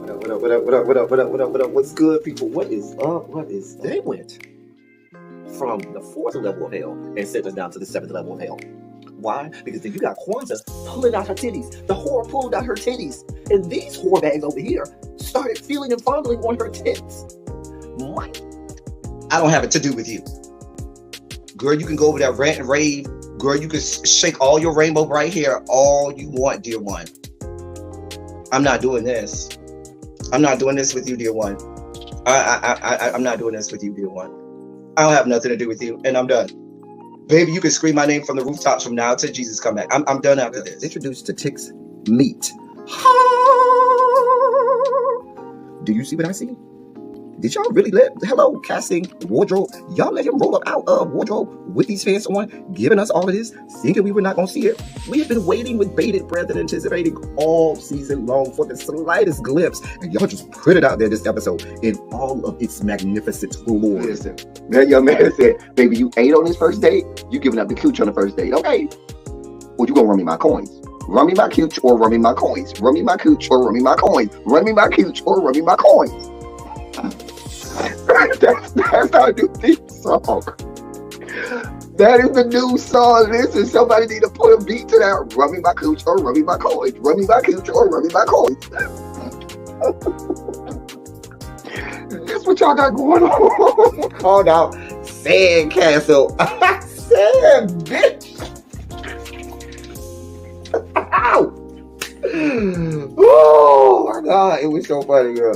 What up? What's good, people? What is up? They went from the 4th level of hell and sent us down to the 7th level of hell. Why? Because then you got Kwanzaa pulling out her titties. The whore pulled out her titties. And these whore bags over here started feeling and fondling on her tits. What? I don't have it to do with you. Girl, you can go over there, rant and rave. Girl, you can shake all your rainbow bright hair all you want, dear one. I'm not doing this. I'm not doing this with you, dear one. I'm not doing this with you, dear one. I don't have nothing to do with you, and I'm done. Baby, you can scream my name from the rooftops from now till Jesus come back. I'm done after this. Introduced to Tick's Meat. Do you see what I see? Did y'all really hello, casting, wardrobe, y'all let him roll up out of wardrobe with these pants on, giving us all of this, thinking we were not going to see it? We have been waiting with bated breath and anticipating all season long for the slightest glimpse, and y'all just put it out there this episode in all of its magnificent glory. Listen, that young man said, baby, you ate on this first date, you giving up the cooch on the first date, okay? Well, you gonna run me my coins. Run me my cooch or run me my coins. Run me my cooch or run me my coins. Run me my cooch or run me my coins. That's our new theme song. That is the new song. Listen, somebody need to put a beat to that. Run me my cooch or run me my coins. Run me my cooch or run me my coins. That's what y'all got going on. Called out Sandcastle. Sand, bitch. Ow. Oh my God, it was so funny, girl.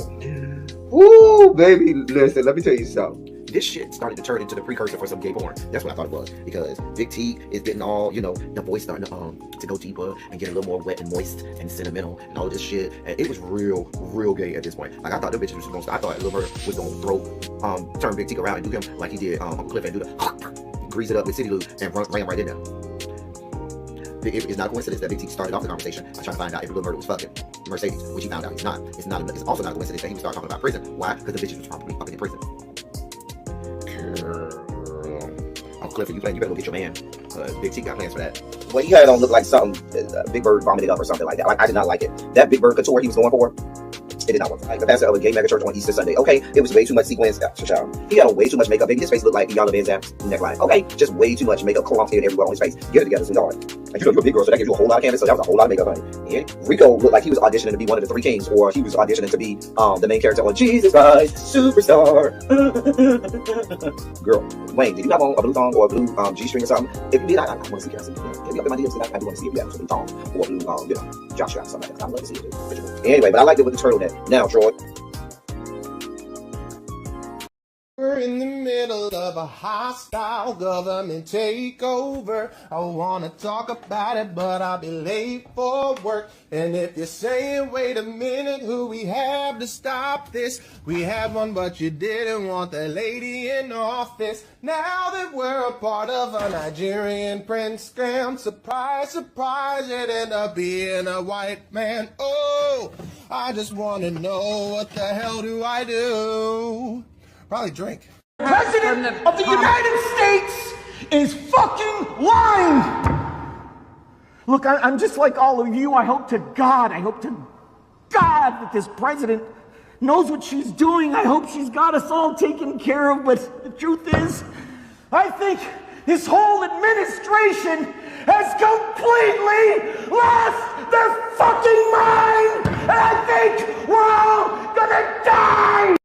Woo, baby, listen, let me tell you something. This shit started to turn into the precursor for some gay porn. That's what I thought it was. Because Big T is getting all, the voice starting to go deeper and get a little more wet and moist and sentimental and all this shit. And it was real gay at this point. Like, I thought the bitches was going to, I thought Lil Murda was going to turn Big T around and do him like he did Uncle Cliff and do the grease it up with City Lube and ran right in there. It's not a coincidence that Big T started off the conversation by trying to find out if Lil Murda was fucking Mercedes, which he found out he's not. It's also not a coincidence that he would start talking about prison. Why? Because the bitches was probably fucking in prison. Girl. Uncle Clifford, you better go get your man. Big T got plans for that. Well, he had it on look like something Big Bird vomited up or something like that. Like, I did not like it. That Big Bird couture he was going for, it did not work. Like the pastor of a gay mega church on Easter Sunday. Okay, it was way too much sequins. He had on way too much makeup. Baby, his face looked like Iyanla Vanzant's neckline. Okay, just way too much makeup clumped in everywhere on his face. Get it together, sweetheart. Like, you're a big girl, so that gives you a whole lot of canvas. So that was a whole lot of makeup, honey. And Rico looked like he was auditioning to be one of the Three Kings, or he was auditioning to be the main character on Jesus Christ Superstar. Girl, Wayne, did you have on a blue thong or a blue G-string or something? If you did, I want to see Cassie. Get me up in my DMs, I do want to see if you have some thong or blue, jock strap, something like that. I'd love to see it. Anyway, but I liked it with the turtleneck. Now, Troy. We're in the middle of a hostile government takeover. I wanna talk about it, but I'll be late for work. And if you're saying, wait a minute, who we have to stop this? We have one, but you didn't want the lady in office. Now that we're a part of a Nigerian prince scam, surprise, surprise, it ended up being a white man. Oh, I just wanna know, what the hell do I do? Probably drink. President of the United States is fucking lying! Look, I'm just like all of you. I hope to God that this president knows what she's doing. I hope she's got us all taken care of. But the truth is, I think this whole administration has completely lost their fucking mind! And I think we're all gonna die!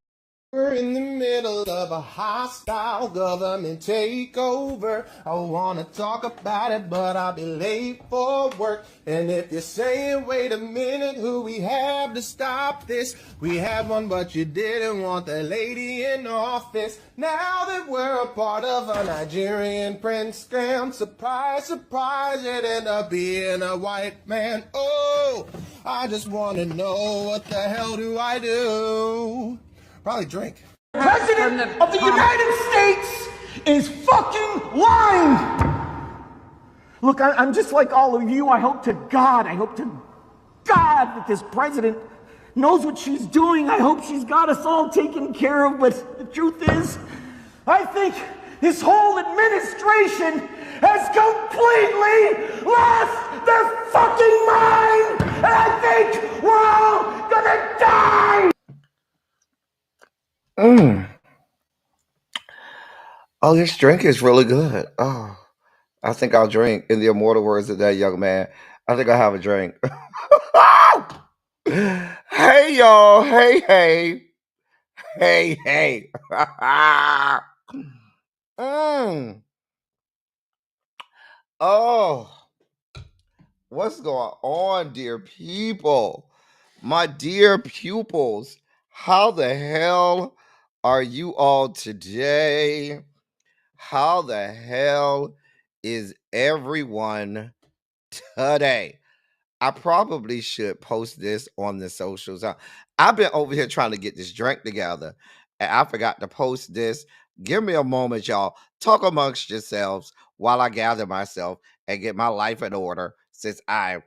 We're in the middle of a hostile government takeover. I wanna talk about it, but I'll be late for work. And if you're saying, wait a minute, who we have to stop this? We have one, but you didn't want the lady in office. Now that we're a part of a Nigerian prince scam, surprise, surprise, it ended up being a white man. Oh, I just wanna know, what the hell do I do? Probably drink. President of the United States is fucking lying! Look, I'm just like all of you. I hope to God that this president knows what she's doing. I hope she's got us all taken care of. But the truth is, I think this whole administration has completely lost their fucking mind! And I think we're all gonna die! Mm. Oh, this drink is really good. Oh, I think I'll drink. In the immortal words of that young man, I think I'll have a drink. Hey, y'all. Hey, hey. Hey, hey. Mm. Oh, what's going on, dear people? My dear pupils, how the hell are you all today? How the hell is everyone today? I probably should post this on the socials. I've been over here trying to get this drink together, and I forgot to post this. Give me a moment, y'all. Talk amongst yourselves while I gather myself and get my life in order, since I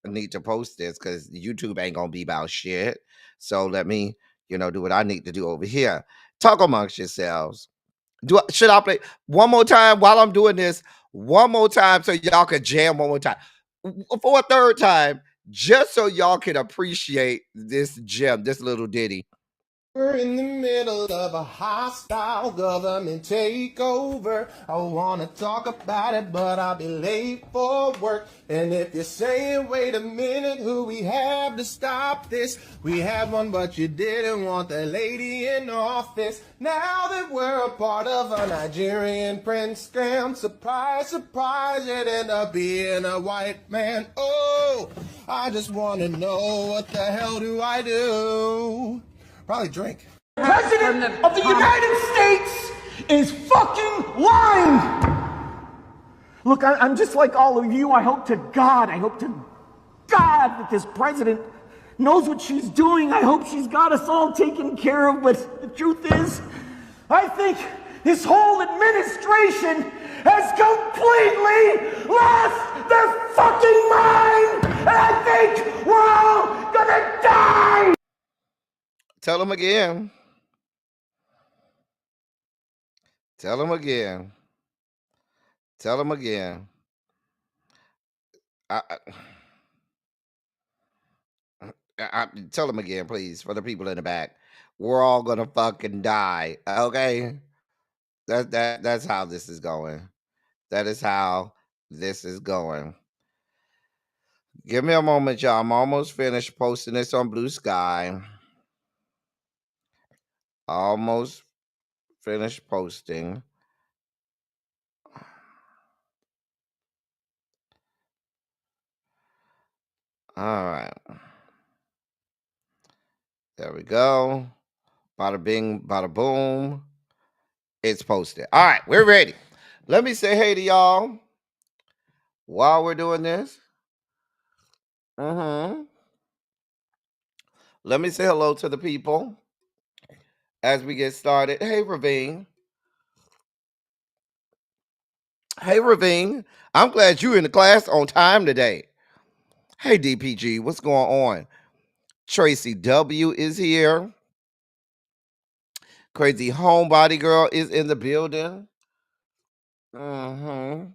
need to post this because YouTube ain't gonna be about shit. So let me, do what I need to do over here. Talk amongst yourselves. Should I play one more time while I'm doing this? One more time so y'all can jam one more time. For a third time, just so y'all can appreciate this gem, this little ditty. We're in the middle of a hostile government takeover. I wanna talk about it, but I'll be late for work. And if you're saying, wait a minute, who we have to stop this? We had one, but you didn't want the lady in office. Now that we're a part of a Nigerian prince scam, surprise, surprise, it ended up being a white man. Oh, I just wanna know, what the hell do I do? Probably drink. President of the United States is fucking lying! Look, I'm just like all of you. I hope to God that this president knows what she's doing. I hope she's got us all taken care of. But the truth is, I think this whole administration has completely lost their fucking mind! And I think we're all gonna die! Tell them again. Tell them again. Tell them again. Tell them again, please, for the people in the back. We're all gonna fucking die. Okay, that's how this is going. That is how this is going. Give me a moment, y'all. I'm almost finished posting this on Bluesky. Almost finished posting. All right. There we go. Bada bing, bada boom. It's posted. All right, we're ready. Let me say hey to y'all while we're doing this. Let me say hello to the people as we get started. Hey, Ravine. Hey, Ravine. I'm glad you're in the class on time today. Hey, DPG, what's going on? Tracy W is here. Crazy Homebody Girl is in the building. Hey,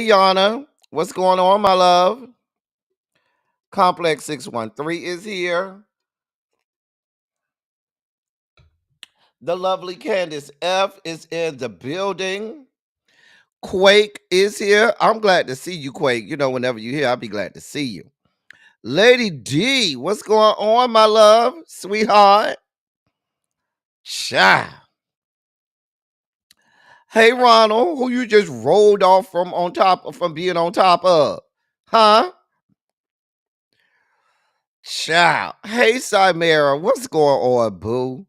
Yana. What's going on, my love? Complex 613 is here. The lovely Candace F is in the building. Quake is here. I'm glad to see you, Quake. Whenever you're here, I'll be glad to see you. Lady D, what's going on, my love? Sweetheart. Cha. Hey, Ronald, who you just rolled off from being on top of? Huh? Cha. Hey, Cymera, what's going on, boo?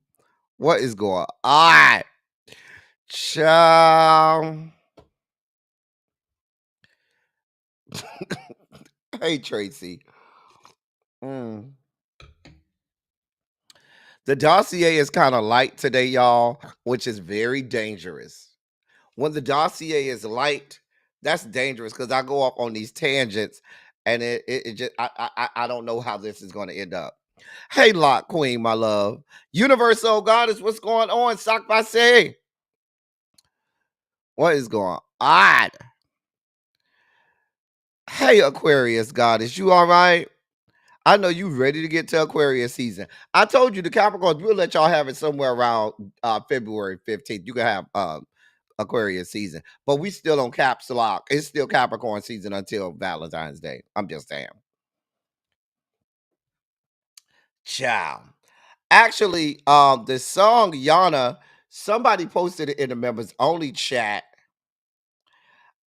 What is going on? Cha. Hey, Tracy. The dossier is kind of light today, y'all, which is very dangerous. When the dossier is light, that's dangerous because I go off on these tangents, and it just I don't know how this is going to end up. Hey, Lock Queen, my love. Universal Goddess, what's going on? Sock by say. What is going on? Hey, Aquarius Goddess, you all right? I know you ready to get to Aquarius season. I told you the Capricorns, we'll let y'all have it somewhere around February 15th. You can have Aquarius season. But we still on Caps Lock. It's still Capricorn season until Valentine's Day. I'm just saying. Ciao. Actually, the song Yana, somebody posted it in the members only chat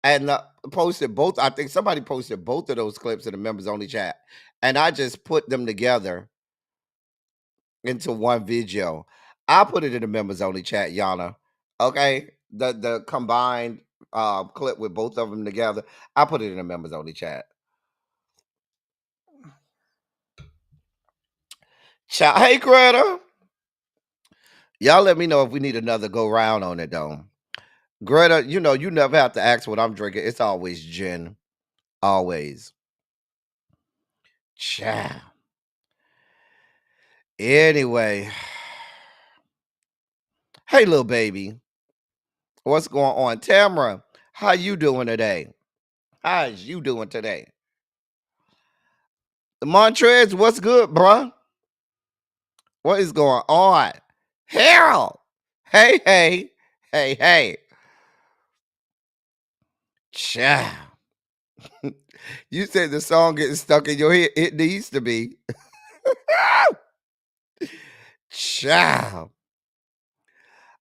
and posted both. I think somebody posted both of those clips in the members only chat, and I just put them together into one video. I put it in the members only chat, Yana. Okay, the combined clip with both of them together. I put it in the members only chat. Hey, Greta. Y'all let me know if we need another go round on it, though. Greta, you know, you never have to ask what I'm drinking. It's always gin. Always. Ciao. Anyway. Hey, little baby. What's going on? Tamara, how you doing today? How's you doing today? Montrez, what's good, bruh? What is going on? Harold. Hey, hey. Hey, hey. Ciao. You said the song getting stuck in your head. It needs to be. Ciao.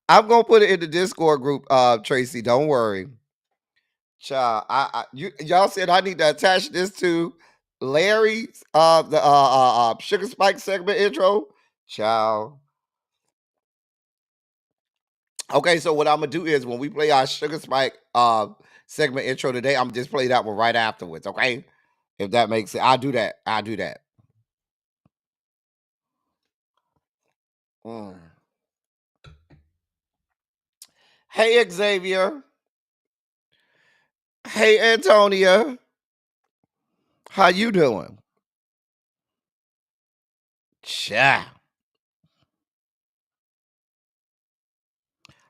I'm gonna put it in the Discord group, Tracy. Don't worry. Child, y'all said I need to attach this to Larry's the Sugar Spike segment intro. Child. Okay, so what I'm gonna do is when we play our Sugar Spike segment intro today, I'm just play that one right afterwards. Okay, if that makes sense, I'll do that. I'll do that. Mm. Hey Xavier. Hey Antonia. How you doing? Child.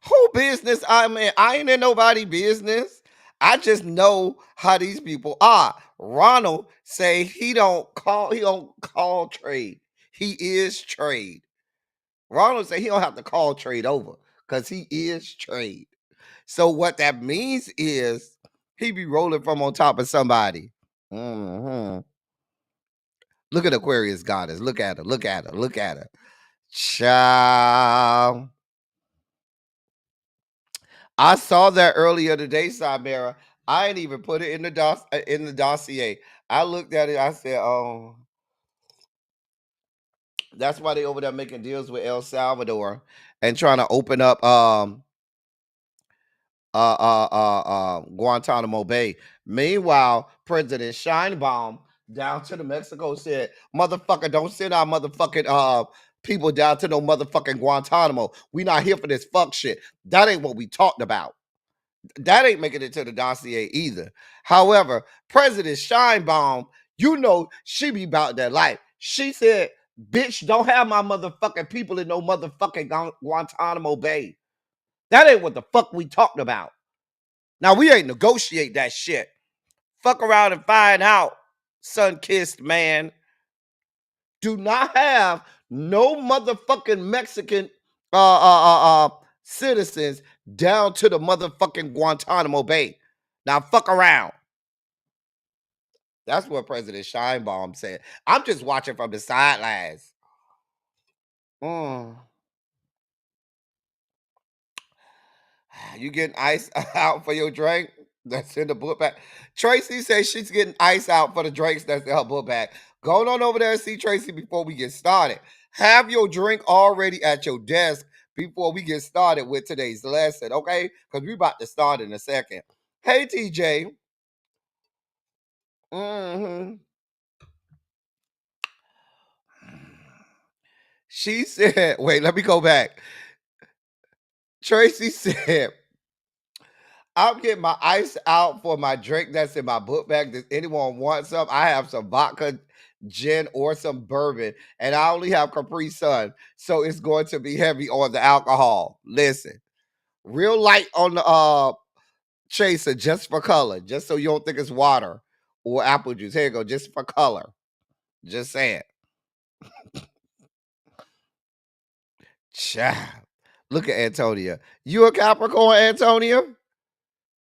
Who business? I mean, I ain't in nobody business. I just know how these people are. Ronald say he don't call trade. He is trade. Ronald say he don't have to call trade over because he is trade. So what that means is he be rolling from on top of somebody. Mm-hmm. Look at Aquarius goddess. Look at her. Look at her. Look at her. Child. I saw that earlier today, Samara. I ain't even put it in the dossier. I looked at it. I said, "Oh, that's why they over there making deals with El Salvador and trying to open up Guantanamo Bay." Meanwhile, President Scheinbaum down to the Mexico said, "Motherfucker, don't send our motherfucking people down to no motherfucking Guantanamo. We not here for this fuck shit. That ain't what we talked about." That ain't making it to the dossier either. However, President Scheinbaum, you know, she be about that life. She said, "Bitch, don't have my motherfucking people in no motherfucking Guantanamo Bay." That ain't what the fuck we talked about. Now, we ain't negotiate that shit. Fuck around and find out, sun-kissed man. Do not have no motherfucking Mexican citizens down to the motherfucking Guantanamo Bay. Now fuck around. That's what President Scheinbaum said. I'm just watching from the sidelines. You getting ice out for your drink? That's in the book bag. Tracy says she's getting ice out for the drinks that's in her book bag. Go on over there and see Tracy before we get started. Have your drink already at your desk before we get started with today's lesson, okay? Because we're about to start in a second. Hey, TJ. She said, wait, let me go back. Tracy said, I'm getting my ice out for my drink that's in my book bag. Does anyone want some? I have some vodka, gin, or some bourbon, and I only have Capri Sun, so it's going to be heavy on the alcohol. Listen, real light on the chaser, just for color, just so you don't think it's water or apple juice. Here you go, just for color. Just saying. Child. Look at Antonia. You a Capricorn, Antonia?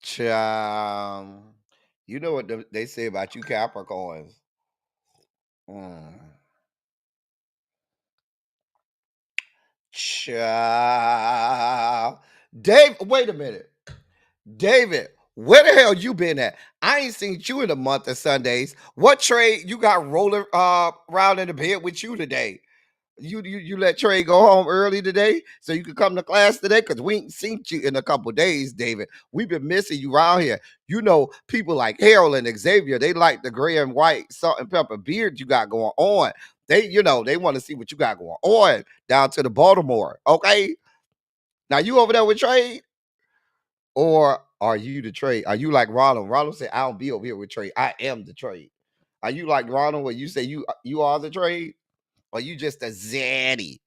Child. You know what they say about you Capricorns. Mm. Child. Dave, wait a minute. David, where the hell you been at? I ain't seen you in a month of Sundays. What trade you got rolling around in the bed with you today? You let Trey go home early today so you could come to class today? Because we ain't seen you in a couple days, David. We've been missing you around here. You know, people like Harold and Xavier, they like the gray and white salt and pepper beard you got going on. They, they want to see what you got going on down to the Baltimore. Okay. Now you over there with Trey? Or are you the trade? Are you like Ronald? Ronald said, I don't be over here with trade. I am the trade. Are you like Ronald where you say you are the trade? Or you just a zaddy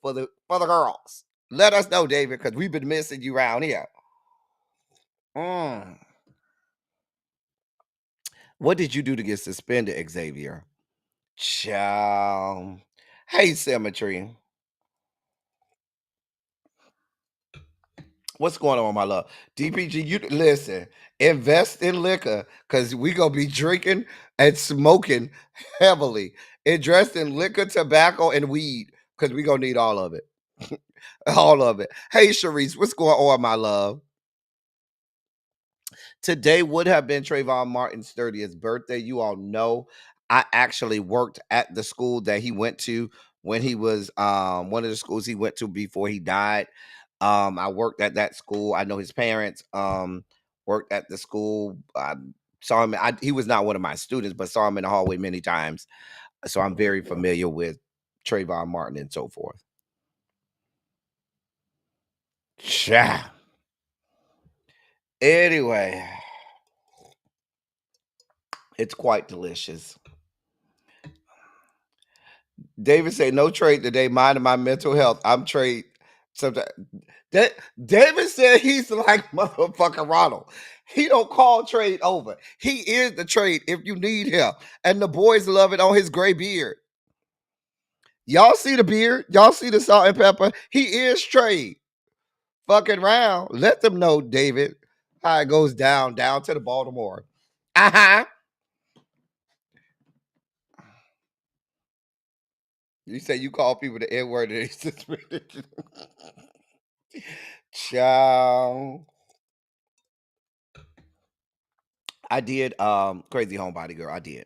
for the girls? Let us know, David, because we've been missing you around here. What did you do to get suspended, Xavier? Ciao. Hey, Symmetry. What's going on, my love? DPG, you listen, invest in liquor because we gonna be drinking and smoking heavily. Invest in liquor, tobacco, and weed because we gonna need all of it. All of it. Hey, Sharice, what's going on, my love? Today would have been Trayvon Martin's 30th birthday. You all know I actually worked at the school that he went to when he was one of the schools he went to before he died. I worked at that school. I know his parents worked at the school. I saw him. He was not one of my students, but saw him in the hallway many times. So I'm very familiar with Trayvon Martin and so forth. Yeah. Anyway, it's quite delicious. David said, no trade today, minding my mental health. I'm trade. Sometimes that David said he's like motherfucking Ronald. He don't call trade over. He is the trade if you need him. And the boys love it on his gray beard. Y'all see the beard? Y'all see the salt and pepper? He is trade. Fucking round. Let them know, David, how it goes down to the Baltimore. Uh-huh. You say you call people the N-word and it's just ridiculous. Ciao. I did Crazy Homebody Girl. I did.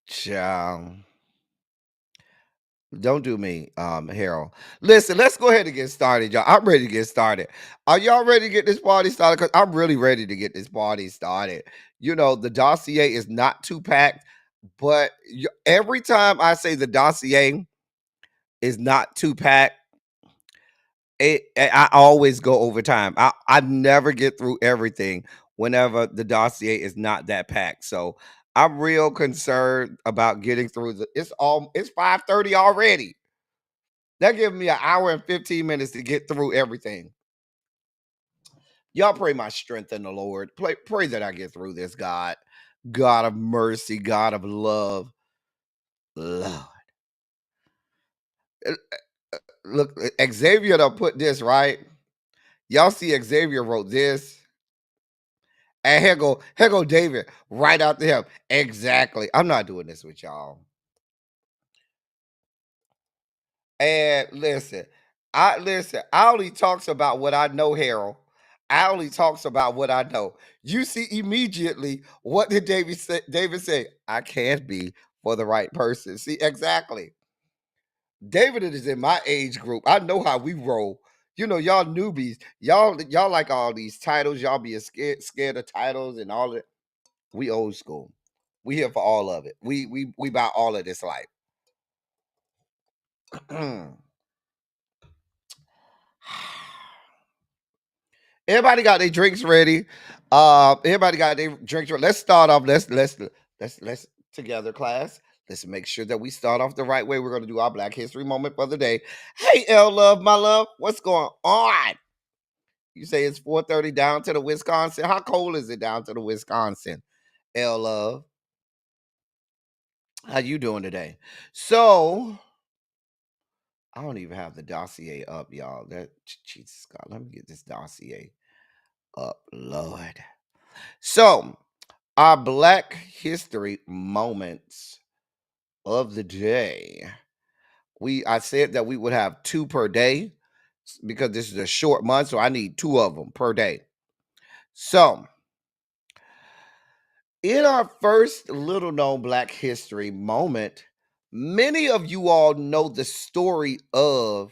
Ciao. Don't do me, Harold. Listen, let's go ahead and get started, y'all. I'm ready to get started. Are y'all ready to get this party started? Because I'm really ready to get this party started. You know, the dossier is not too packed, but every time I say the dossier is not too packed, I always go over time. I never get through everything whenever the dossier is not that packed. So I'm real concerned about getting through it's 5:30 already. That gives me an hour and 15 minutes to get through everything. Y'all pray my strength in the Lord. Pray that I get through this, God. God of mercy, God of love. Lord. Look, Xavier done put this, right? Y'all see Xavier wrote this. And here go David right after him. Exactly. I'm not doing this with y'all. And listen, I only talks about what I know, Harold. I only talks about what I know. You see immediately what did David say? David say, I can't be for the right person. See, exactly. David is in my age group. I know how we roll. You know, y'all newbies, y'all like all these titles. Y'all be scared of titles and all that. We old school. We here for all of it. We buy all of this life. Everybody got their drinks ready. Everybody got their drinks ready. Let's start off. Let's together, class. Let's make sure that we start off the right way. We're gonna do our Black History moment for the day. Hey, L Love, my love, what's going on? You say it's 4:30 down to the Wisconsin. How cold is it down to the Wisconsin? L Love. How you doing today? So I don't even have the dossier up, y'all. That Jesus God, let me get this dossier up, Lord. So our Black History moments of the day. I said that we would have 2 per day because this is a short month, so I need 2 of them per day. So in our first little known Black History moment, many of you all know the story of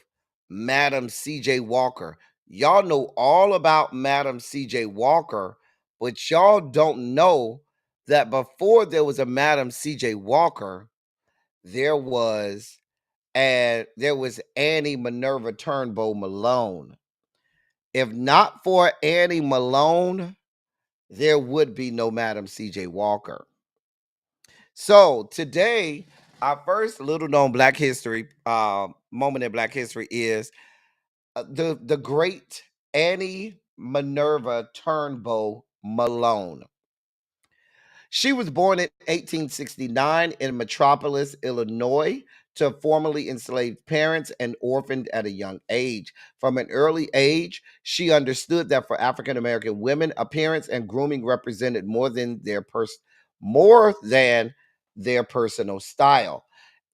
Madam C.J. Walker. Y'all know all about Madam C.J. Walker, but y'all don't know that before there was a Madam C.J. Walker, there was Annie Minerva Turnbow Malone. If not for Annie Malone, there would be no Madam C.J. Walker. So today, our first little known Black History moment in Black History is the great Annie Minerva Turnbow Malone. She was born in 1869 in Metropolis, Illinois, to formerly enslaved parents and orphaned at a young age. From an early age, she understood that for African American women, appearance and grooming represented more than their personal style.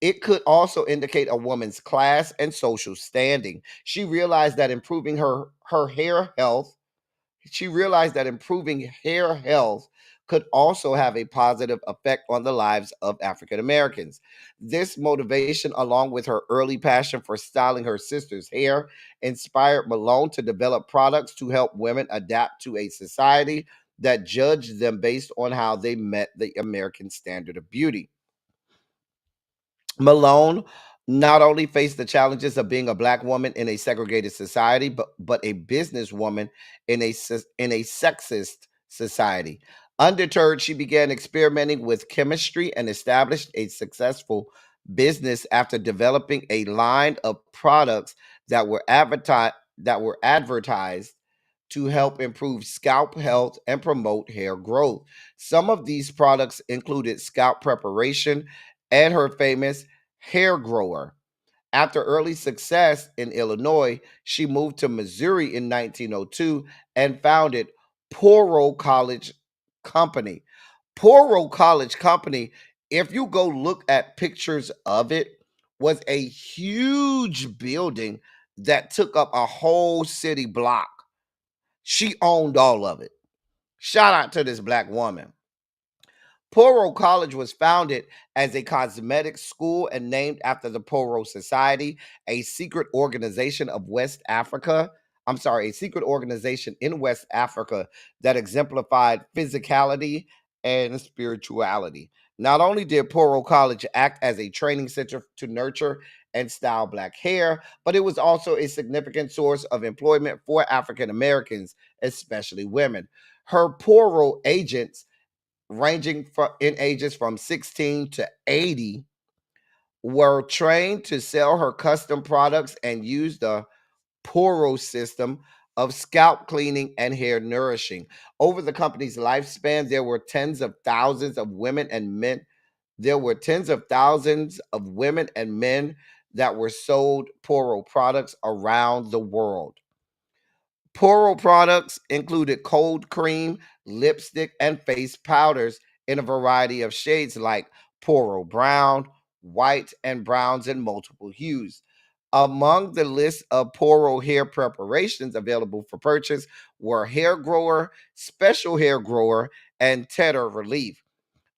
It could also indicate a woman's class and social standing. She realized that improving her hair health she realized that improving hair health could also have a positive effect on the lives of African Americans. This motivation, along with her early passion for styling her sister's hair, inspired Malone to develop products to help women adapt to a society that judged them based on how they met the American standard of beauty. Malone not only faced the challenges of being a Black woman in a segregated society, but a businesswoman in a sexist society. Undeterred, she began experimenting with chemistry and established a successful business after developing a line of products that were advertised to help improve scalp health and promote hair growth. Some of these products included scalp preparation and her famous hair grower. After early success in Illinois, she moved to Missouri in 1902 and founded Poro College Company. Poro College Company, if you go look at pictures of it, was a huge building that took up a whole city block. She owned all of it. Shout out to this Black woman. Poro College was founded as a cosmetics school and named after the Poro Society, a secret organization of West Africa. A secret organization in West Africa that exemplified physicality and spirituality. Not only did Poro College act as a training center to nurture and style Black hair, but it was also a significant source of employment for African Americans, especially women. Her Poro agents ranging in ages from 16 to 80 were trained to sell her custom products and use the Poro system of scalp cleaning and hair nourishing. Over the company's lifespan, there were tens of thousands of women and men. There were tens of thousands of women and men that were sold Poro products around the world. Poro products included cold cream, lipstick, and face powders in a variety of shades like Poro brown, white, and browns in multiple hues. Among the list of Poro hair preparations available for purchase were hair grower, special hair grower, and tether relief.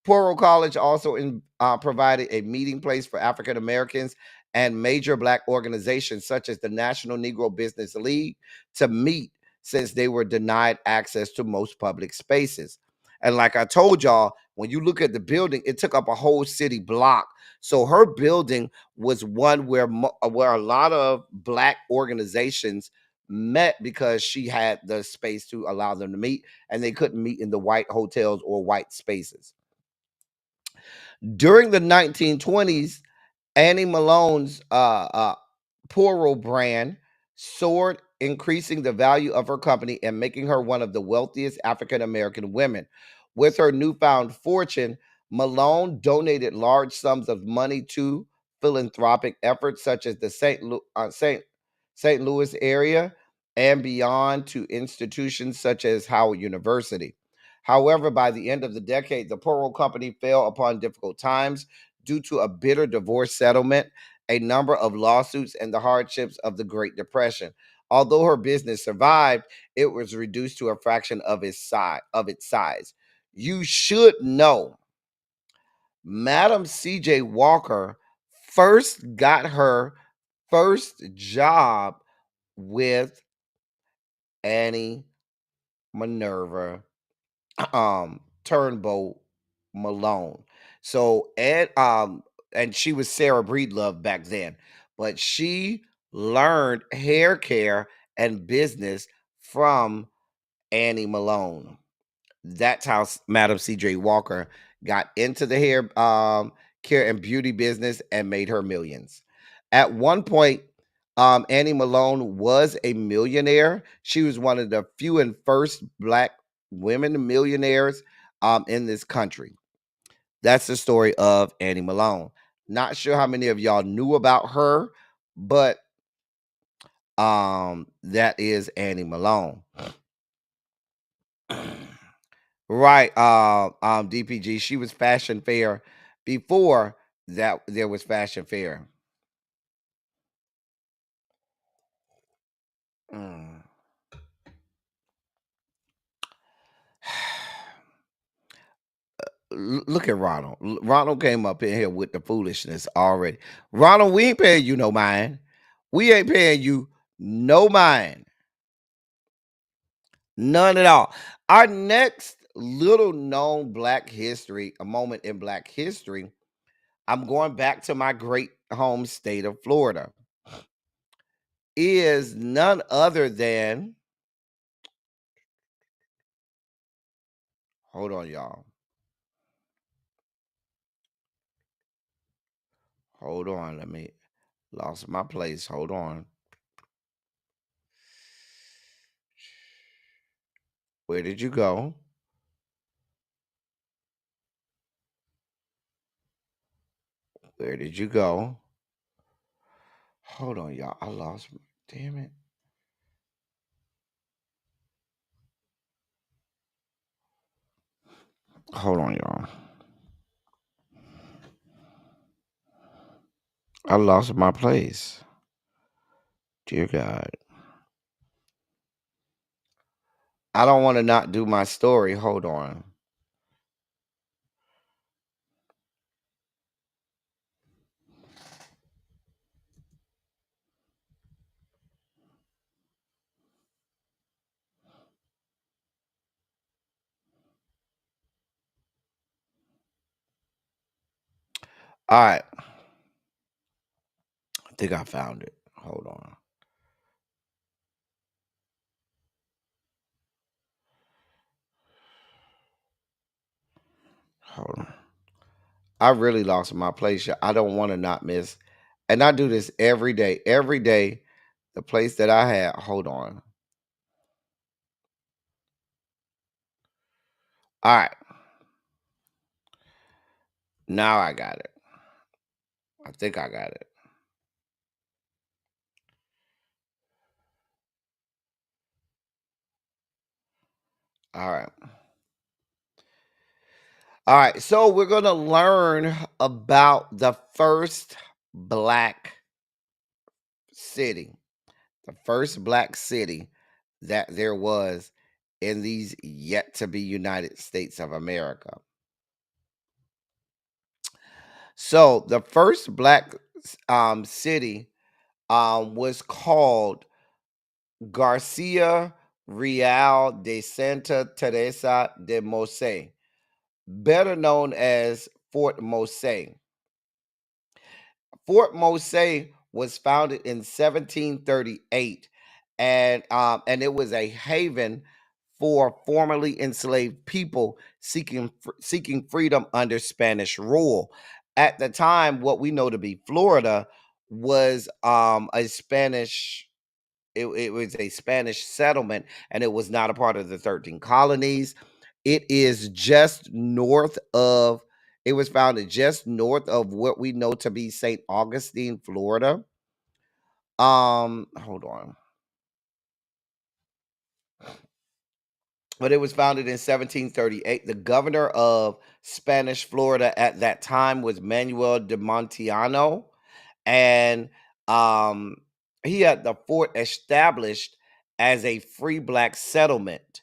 Poro College also provided a meeting place for African Americans and major Black organizations such as the National Negro Business League to meet, since they were denied access to most public spaces. And like I told y'all, when you look at the building, it took up a whole city block. So her building was one where a lot of Black organizations met because she had the space to allow them to meet, and they couldn't meet in the white hotels or white spaces. During the 1920s, Annie Malone's Poro brand soared increasing the value of her company and making her one of the wealthiest African American women. With her newfound fortune, Malone donated large sums of money to philanthropic efforts such as the St. Louis area and beyond, to institutions such as Howard University. However, by the end of the decade, the payroll company fell upon difficult times due to a bitter divorce settlement, a number of lawsuits, and the hardships of the Great Depression. Although her business survived, it was reduced to a fraction of its size. You should know, Madam C.J. Walker first got her first job with Annie Minerva Turnbow Malone. So and she was Sarah Breedlove back then, but she learned hair care and business from Annie Malone. That's how Madam C.J. Walker got into the hair care and beauty business and made her millions. At one point, Annie Malone was a millionaire. She was one of the few and first Black women millionaires in this country. That's the story of Annie Malone. Not sure how many of y'all knew about her, but that is Annie Malone. Right, DPG. She was Fashion Fair before that there was Fashion Fair. Look at Ronald. Ronald came up in here with the foolishness already. Ronald, we ain't paying you no mind. We ain't paying you no mind. None at all. Our next little known Black history, a moment in Black history, I'm going back to my great home state of Florida, is none other than, hold on, y'all. Hold on. Let me, lost my place. Hold on. Where did you go? Where did you go? Hold on, y'all. I lost. Damn it. Hold on, y'all. I lost my place. Dear God. I don't want to not do my story. Hold on. All right. I think I found it. Hold on. Hold on. I really lost my place. I don't want to not miss. And I do this every day. Every day, the place that I had. Hold on. All right. Now I got it. I think I got it. All right. All right. So we're going to learn about the first Black city. The first Black city that there was in these yet to be United States of America. So the first Black city was called Garcia Real de Santa Teresa de Mose, better known as Fort Mose. Fort Mose was founded in 1738, and it was a haven for formerly enslaved people seeking freedom under Spanish rule. At the time, what we know to be Florida was a Spanish it was a Spanish settlement, and it was not a part of the 13 colonies. It is just north of. It was founded just north of what we know to be St. Augustine, Florida. Hold on. But it was founded in 1738. The governor of Spanish Florida at that time was Manuel de Montiano, and um, he had the fort established as a free black settlement,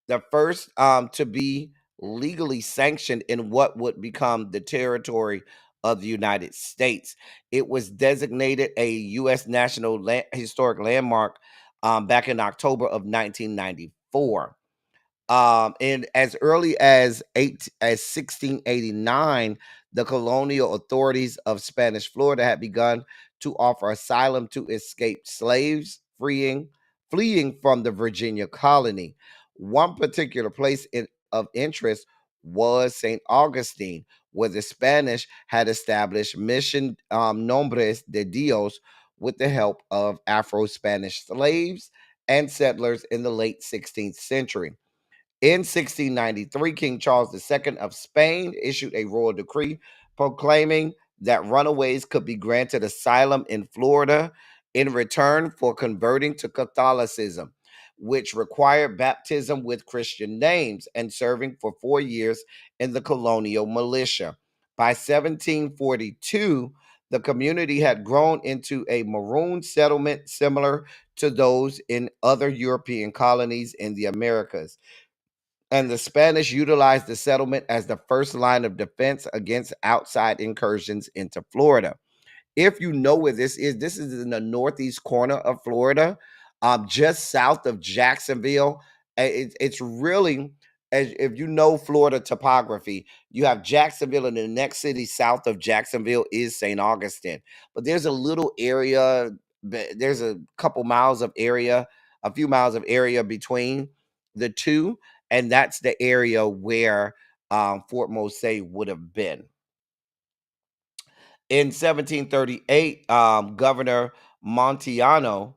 the first to be legally sanctioned in what would become the territory of the United States. It was designated a U.S. National Historic Landmark back in October of 1994. And as early as 1689, the colonial authorities of Spanish Florida had begun to offer asylum to escaped slaves fleeing from the Virginia colony. One particular place of interest was St. Augustine, where the Spanish had established Mission Nombres de Dios with the help of Afro-Spanish slaves and settlers in the late 16th century. In 1693, King Charles II of Spain issued a royal decree proclaiming that runaways could be granted asylum in Florida in return for converting to Catholicism, which required baptism with Christian names and serving for 4 years in the colonial militia. By 1742, the community had grown into a maroon settlement similar to those in other European colonies in the Americas, and the Spanish utilized the settlement as the first line of defense against outside incursions into Florida. If you know where this is in the northeast corner of Florida, just south of Jacksonville. It's really, as if you know Florida topography, you have Jacksonville, and the next city south of Jacksonville is St. Augustine. But there's a little area, there's a couple miles of area, a few miles of area between the two, and that's the area where Fort Mose would have been. In 1738, Governor Montiano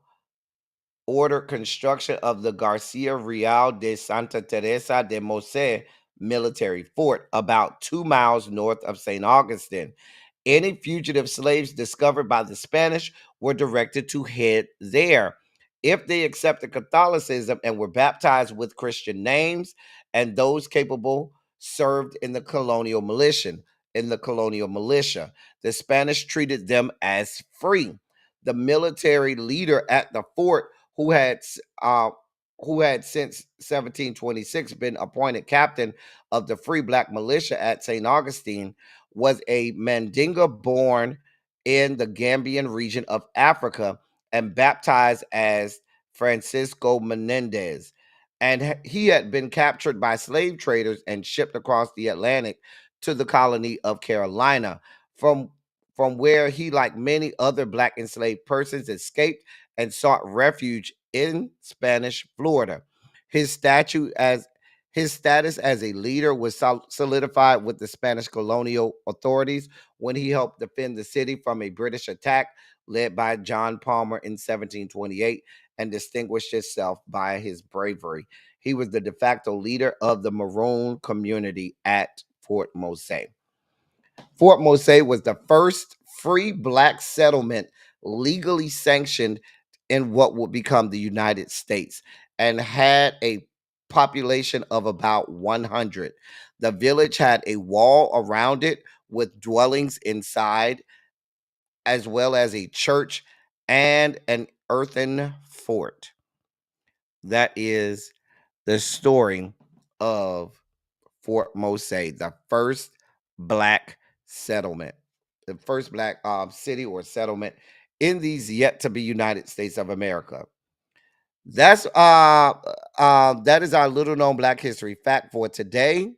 ordered construction of the Garcia Real de Santa Teresa de Mose military fort about 2 miles north of St. Augustine. Any fugitive slaves discovered by the Spanish were directed to head there. If they accepted Catholicism and were baptized with Christian names, and those capable served in the colonial militia. The Spanish treated them as free. The military leader at the fort, who had uh, since 1726 been appointed captain of the free black militia at St. Augustine, was a Mandinga born in the Gambian region of Africa and baptized as Francisco Menendez. And he had been captured by slave traders and shipped across the Atlantic to the colony of Carolina, from where he, like many other black enslaved persons, escaped and sought refuge in Spanish Florida. His statue as his status as a leader was solidified with the Spanish colonial authorities when he helped defend the city from a British attack led by John Palmer in 1728 and distinguished himself by his bravery. He was the de facto leader of the Maroon community at Fort Mose. Fort Mose was the first free black settlement legally sanctioned in what would become the United States, and had a population of about 100. The village had a wall around it with dwellings inside, as well as a church and an earthen fort. That is the story of Fort Mose, the first black settlement, the first black city or settlement in these yet to be United States of America. That's that is our little known Black History fact for today.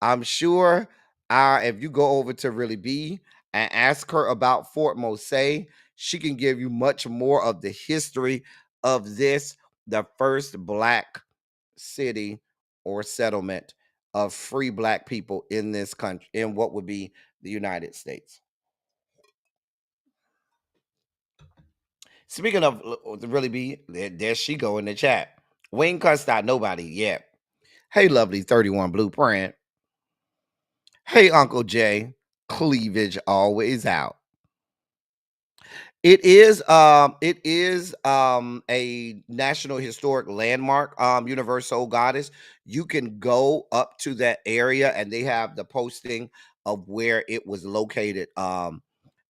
I'm sure if you go over to Really Be and ask her about Fort Mose, she can give you much more of the history of this, the first black city or settlement of free black people in this country, in what would be the United States. Speaking of really be, there she go in the chat. We ain't cussed out nobody yet. Hey, lovely 31 Blueprint. Hey, Uncle Jay. Cleavage always out. It is a National Historic Landmark, Universal Goddess. You can go up to that area and they have the posting of where it was located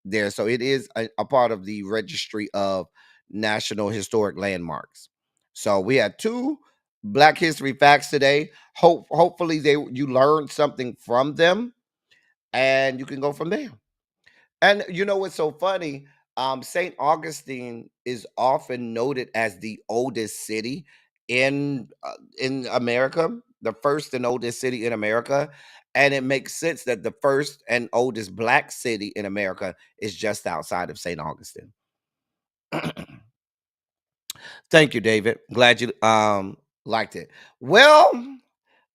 there. So it is a part of the registry of National Historic Landmarks. So we had 2 Black History facts today. Hopefully you learned something from them and you can go from there. And you know what's so funny? St. Augustine is often noted as the oldest city in America, the first and oldest city in America, and it makes sense that the first and oldest Black city in America is just outside of St. Augustine. Thank you, David. Glad you liked it. Well,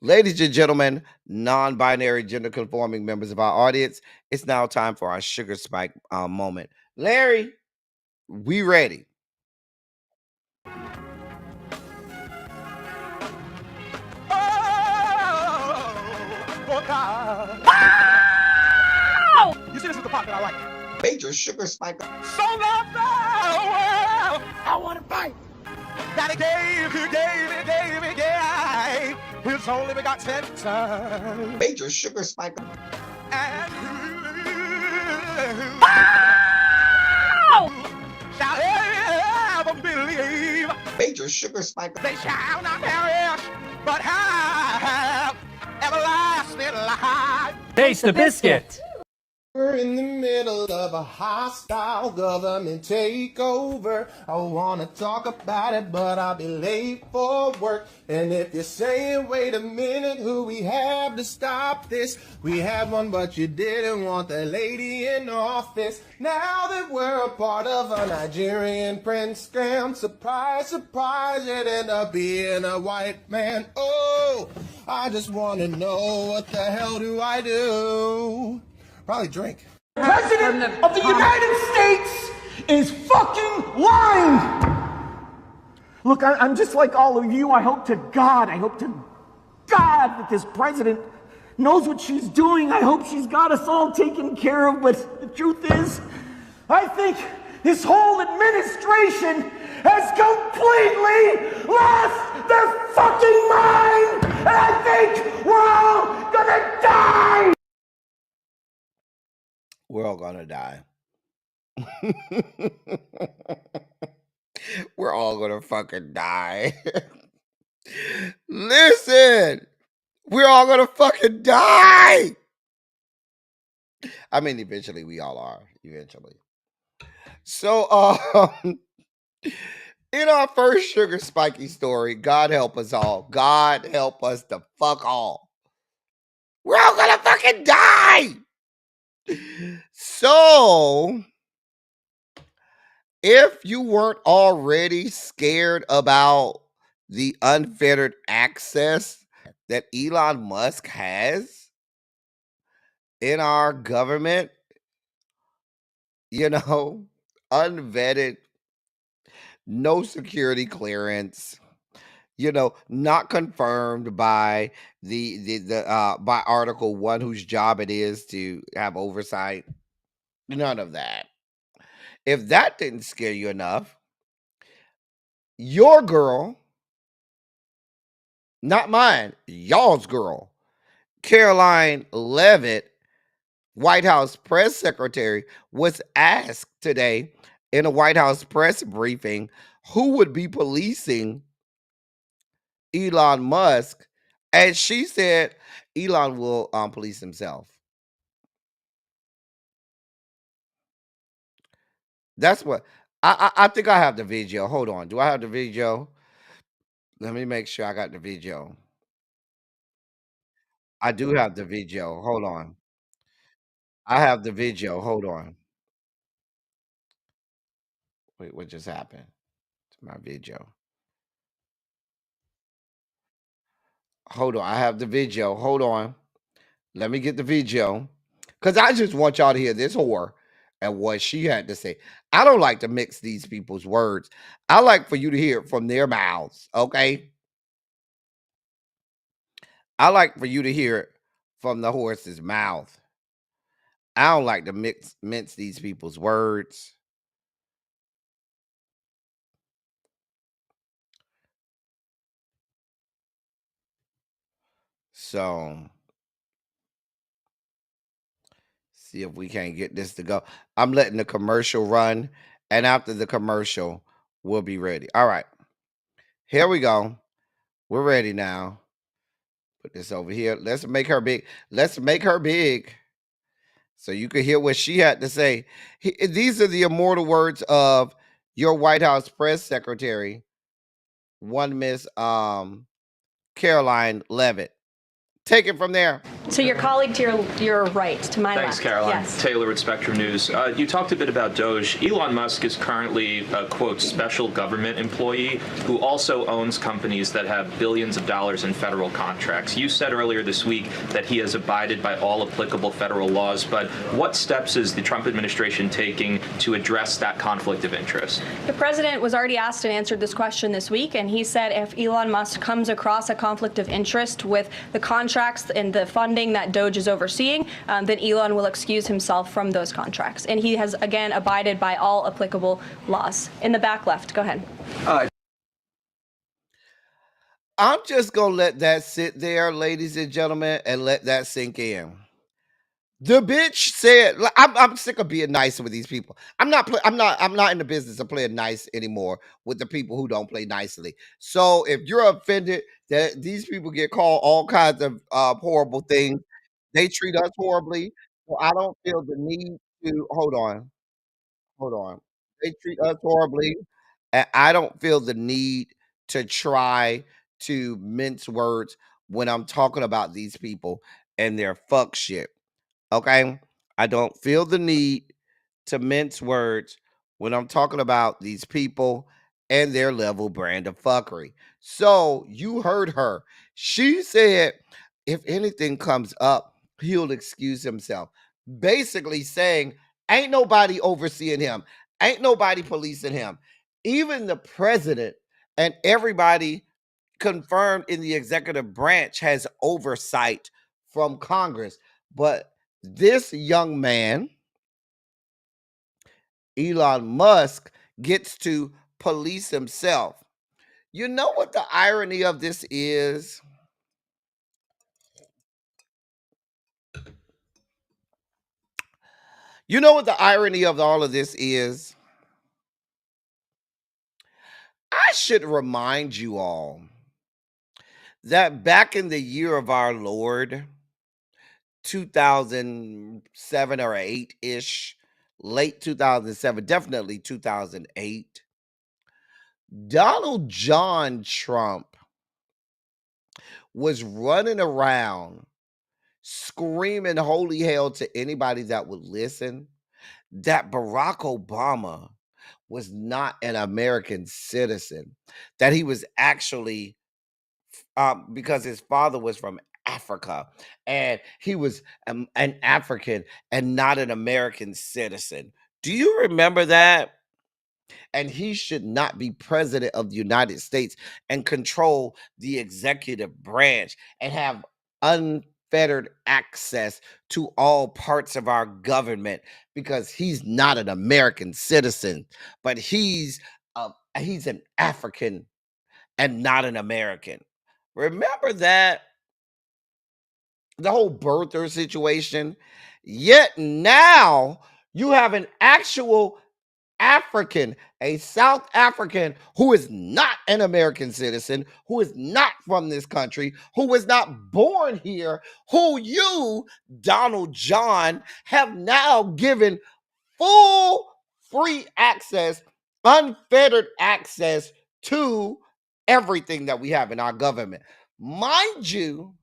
ladies and gentlemen, non-binary gender conforming members of our audience, it's now time for our sugar spike moment. Larry, we ready? You see, this is the part that I like. Major sugar spike. So love the world. I want to fight. That he gave. His only begotten son. Major sugar spike. And shall ever believe. Major sugar spike. They shall not perish, but have everlasting life. Taste the biscuit. We're in the middle of a hostile government takeover. I wanna talk about it, but I'll be late for work. And if you're saying, wait a minute, who we have to stop this? We had one, but you didn't want the lady in office. Now that we're a part of a Nigerian prince scam, surprise, surprise, it ended up being a white man. Oh, I just wanna know, what the hell do I do? Probably drink. President of the United States is fucking lying! Look, I'm just like all of you. I hope to God that this president knows what she's doing. I hope she's got us all taken care of. But the truth is, I think this whole administration has completely lost their fucking mind! And I think we're all gonna die! We're all gonna die. We're all gonna fucking die. Listen, we're all gonna fucking die. I mean, eventually we all are. Eventually. So, in our first sugar spiky story, God help us all. God help us to fuck all. We're all gonna fucking die. So, if you weren't already scared about the unfettered access that Elon Musk has in our government, unvetted, no security clearance, not confirmed by by Article 1, whose job it is to have oversight. None of that. If that didn't scare you enough, your girl, not mine, y'all's girl, Caroline Leavitt, White House press secretary, was asked today in a White House press briefing who would be policing Elon Musk, and she said Elon will police himself. That's what I think. I have the video. Hold on. Do I have the video? Let me make sure I got the video. I do have the video. Hold on. I have the video. Hold on. Wait, what just happened to my video? Hold on. I have the video. Hold on. Let me get the video. Because I just want y'all to hear this whore and what she had to say. I don't like to mix these people's words. I like for you to hear it from their mouths, okay? I like for you to hear it from the horse's mouth. I don't like to mince these people's words. So, see if we can't get this to go. I'm letting the commercial run, and after the commercial, we'll be ready. All right. Here we go. We're ready now. Put this over here. Let's make her big. Let's make her big so you can hear what she had to say. These are the immortal words of your White House press secretary, one Miss Caroline Levitt. Take it from there. So your colleague to your right, to my left. Thanks, Caroline. Yes. Taylor with Spectrum News. You talked a bit about Doge. Elon Musk is currently a, quote, special government employee who also owns companies that have billions of dollars in federal contracts. You said earlier this week that he has abided by all applicable federal laws, but what steps is the Trump administration taking to address that conflict of interest? The president was already asked and answered this question this week, and he said if Elon Musk comes across a conflict of interest with the contracts and the funding that Doge is overseeing, then Elon will excuse himself from those contracts. And he has, again, abided by all applicable laws. In the back left, go ahead. I'm just going to let that sit there, ladies and gentlemen, and let that sink in. The bitch said, I'm sick of being nice with these people. I'm not in the business of playing nice anymore with the people who don't play nicely. So if you're offended that these people get called all kinds of horrible things, they treat us horribly. So I don't feel the need to hold on. They treat us horribly, and I don't feel the need to try to mince words when I'm talking about these people and their fuck shit. Okay? I don't feel the need to mince words when I'm talking about these people and their level brand of fuckery. So you heard her. She said, if anything comes up, he'll excuse himself. Basically saying, ain't nobody overseeing him, ain't nobody policing him. Even the president and everybody confirmed in the executive branch has oversight from Congress. But this young man, Elon Musk, gets to police himself. You know what the irony of this is? You know what the irony of all of this is? I should remind you all that back in the year of our Lord, 2007 or 8-ish, late 2007, definitely 2008, Donald John Trump was running around screaming holy hell to anybody that would listen that Barack Obama was not an American citizen, that he was actually because his father was from Africa and he was an African and not an American citizen. Do you remember that? And he should not be president of the United States and control the executive branch and have unfettered access to all parts of our government because he's not an American citizen, but he's an African and not an American. Remember that? The whole birther situation. Yet now you have an actual African, a South African who is not an American citizen, who is not from this country, who was not born here, who you, Donald John, have now given full free access, unfettered access to everything that we have in our government. Mind you,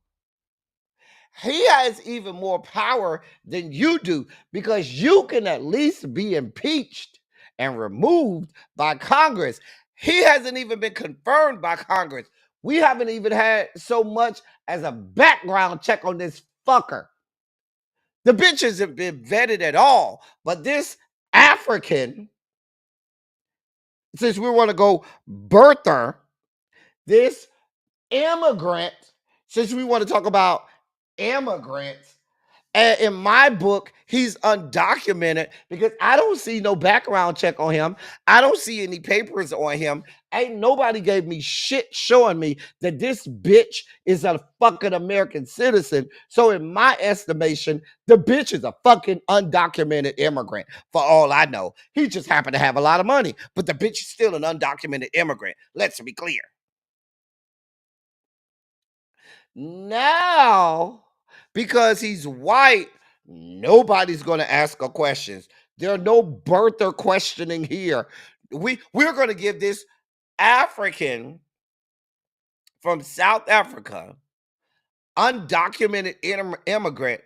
he has even more power than you do because you can at least be impeached and removed by Congress. He hasn't even been confirmed by Congress. We haven't even had so much as a background check on this fucker. The bitch hasn't been vetted at all, but this African, since we want to go birther, this immigrant, since we want to talk about immigrants, and in my book, he's undocumented because I don't see no background check on him. I don't see any papers on him. Ain't nobody gave me shit showing me that this bitch is a fucking American citizen. So in my estimation, the bitch is a fucking undocumented immigrant for all I know. He just happened to have a lot of money, but the bitch is still an undocumented immigrant. Let's be clear. Now, because he's white, nobody's going to ask her questions. There are no birther questioning here. We're going to give this African from South Africa, undocumented immigrant,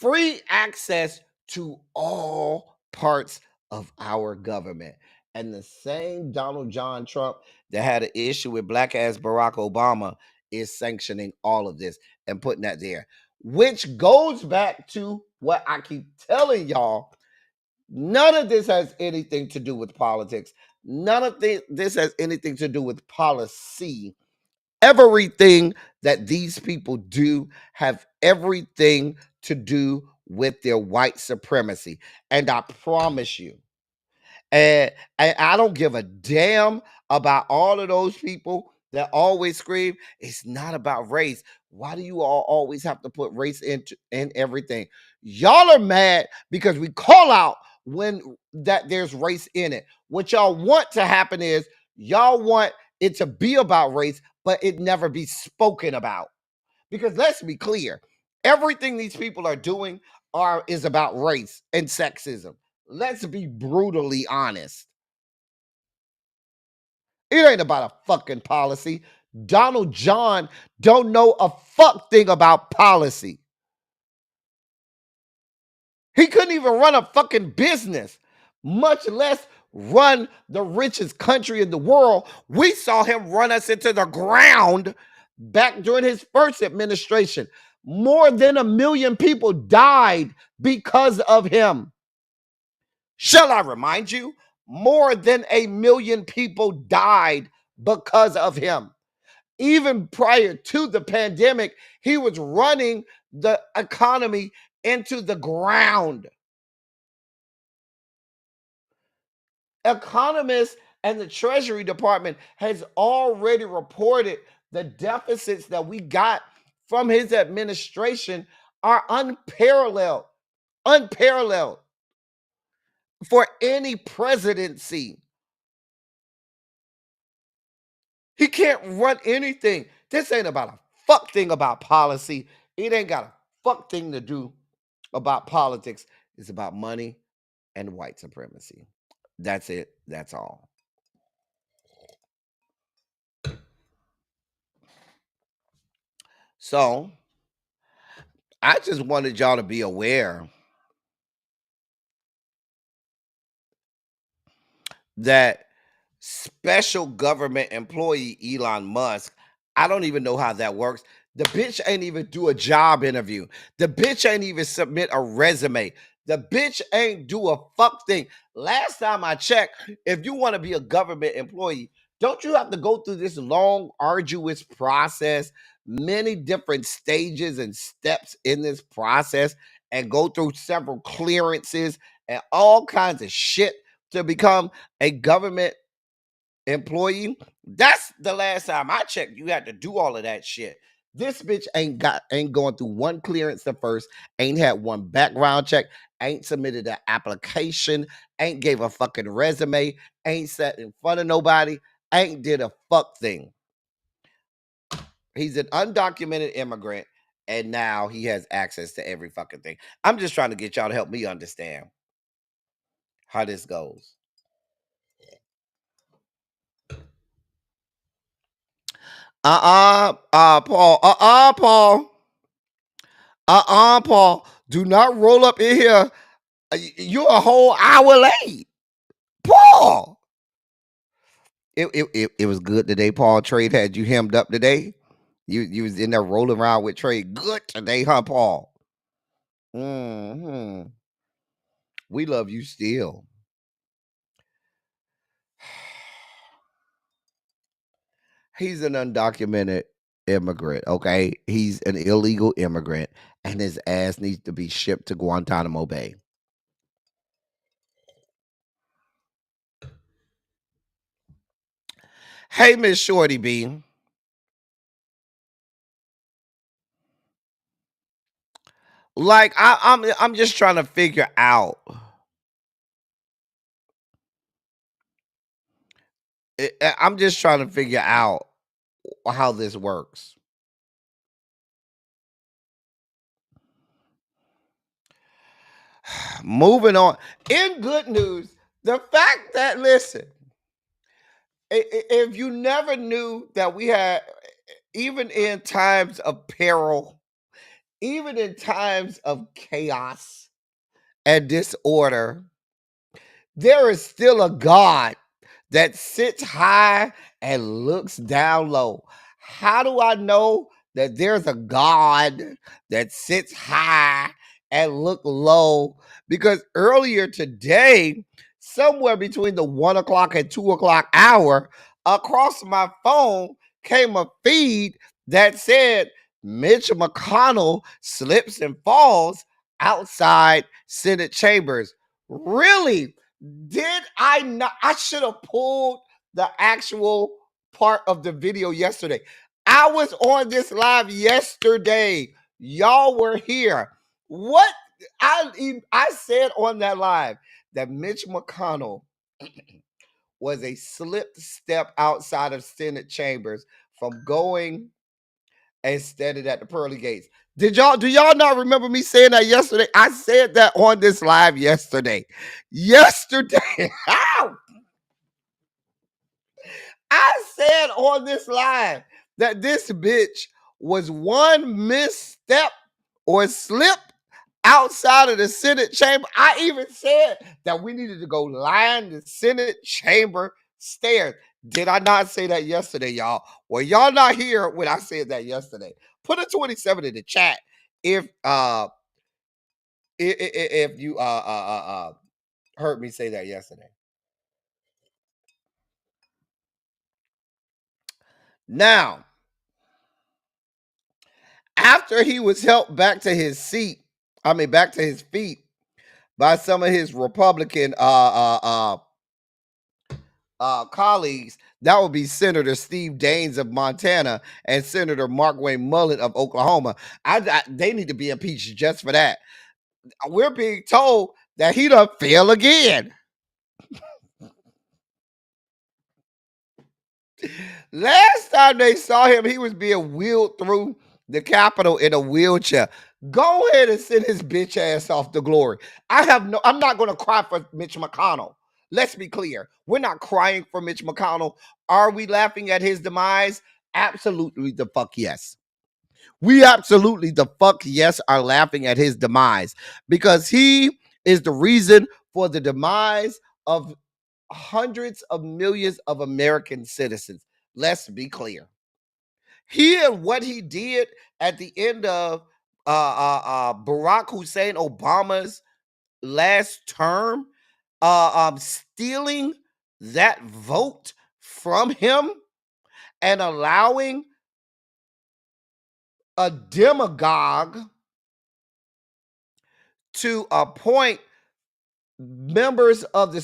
free access to all parts of our government. And the same Donald John Trump that had an issue with black ass Barack Obama is sanctioning all of this and putting that there, which goes back to what I keep telling y'all. None of this has anything to do with politics. None of this has anything to do with policy. Everything that these people do have everything to do with their white supremacy. And I promise you, and I don't give a damn about all of those people that always scream, it's not about race. Why do you all always have to put race in everything? Y'all are mad because we call out when that there's race in it. What y'all want to happen is y'all want it to be about race, but it never be spoken about. Because let's be clear, everything these people are doing is about race and sexism. Let's be brutally honest. It ain't about a fucking policy. Donald John don't know a fuck thing about policy. He couldn't even run a fucking business, much less run the richest country in the world. We saw him run us into the ground back during his first administration. More than 1 million people died because of him. Shall I remind you? More than 1 million people died because of him. Even prior to the pandemic, he was running the economy into the ground. Economists and the Treasury Department has already reported the deficits that we got from his administration are unparalleled for any presidency. He can't run anything. This ain't about a fuck thing about policy. It ain't got a fuck thing to do about politics. It's about money and white supremacy. That's it. That's all. So, I just wanted y'all to be aware that special government employee Elon Musk, I don't even know how that works. The bitch ain't even do a job interview. The bitch ain't even submit a resume. The bitch ain't do a fuck thing. Last time I checked, if you want to be a government employee, don't you have to go through this long, arduous process, many different stages and steps in this process, and go through several clearances and all kinds of shit to become a government employee? That's the last time I checked. You had to do all of that shit. This bitch ain't going through one clearance at first, ain't had one background check, ain't submitted an application, ain't gave a fucking resume, ain't sat in front of nobody, ain't did a fuck thing. He's an undocumented immigrant, and now he has access to every fucking thing. I'm just trying to get y'all to help me understand how this goes. Paul. Paul. Do not roll up in here. You're a whole hour late. Paul. It was good today, Paul. Trade had you hemmed up today. You was in there rolling around with Trade. Good today, huh, Paul? Mm-hmm. We love you still. He's an undocumented immigrant, okay? He's an illegal immigrant, and his ass needs to be shipped to Guantanamo Bay. Hey, Miss Shorty B. Like I'm just trying to figure out. I'm just trying to figure out how this works. Moving on. In good news, the fact that listen, if you never knew that we had, even in times of peril, even in times of chaos and disorder, there is still a God that sits high and looks down low. How do I know that there's a God that sits high and look low? Because earlier today, somewhere between the 1 o'clock and 2 o'clock hour, across my phone came a feed that said Mitch McConnell slips and falls outside Senate chambers. Really? Did I not? I should have pulled the actual part of the video yesterday. I was on this live yesterday. Y'all were here. What I said on that live that Mitch McConnell was a slip step outside of Senate chambers from going and standing at the pearly gates. Do y'all not remember me saying that yesterday? I said that on this live yesterday. Yesterday. Ow! I said on this live that this bitch was one misstep or slip outside of the Senate chamber. I even said that we needed to go line the Senate chamber stairs. Did I not say that yesterday, y'all? Well, y'all not here when I said that yesterday. Put a 27 in the chat if you heard me say that yesterday. Now, after he was helped back to his back to his feet by some of his Republican colleagues, that would be Senator Steve Daines of Montana and Senator Markwayne Mullin of Oklahoma. They need to be impeached just for that. We're being told that he done fail again. Last time they saw him, he was being wheeled through the Capitol in a wheelchair. Go ahead and send his bitch ass off to glory. I'm not going to cry for Mitch McConnell. Let's be clear. We're not crying for Mitch McConnell. Are we laughing at his demise? Absolutely the fuck yes. We absolutely the fuck yes are laughing at his demise because he is the reason for the demise of hundreds of millions of American citizens. Let's be clear. He and what he did at the end of Barack Hussein Obama's last term, stealing that vote from him and allowing a demagogue to appoint members of the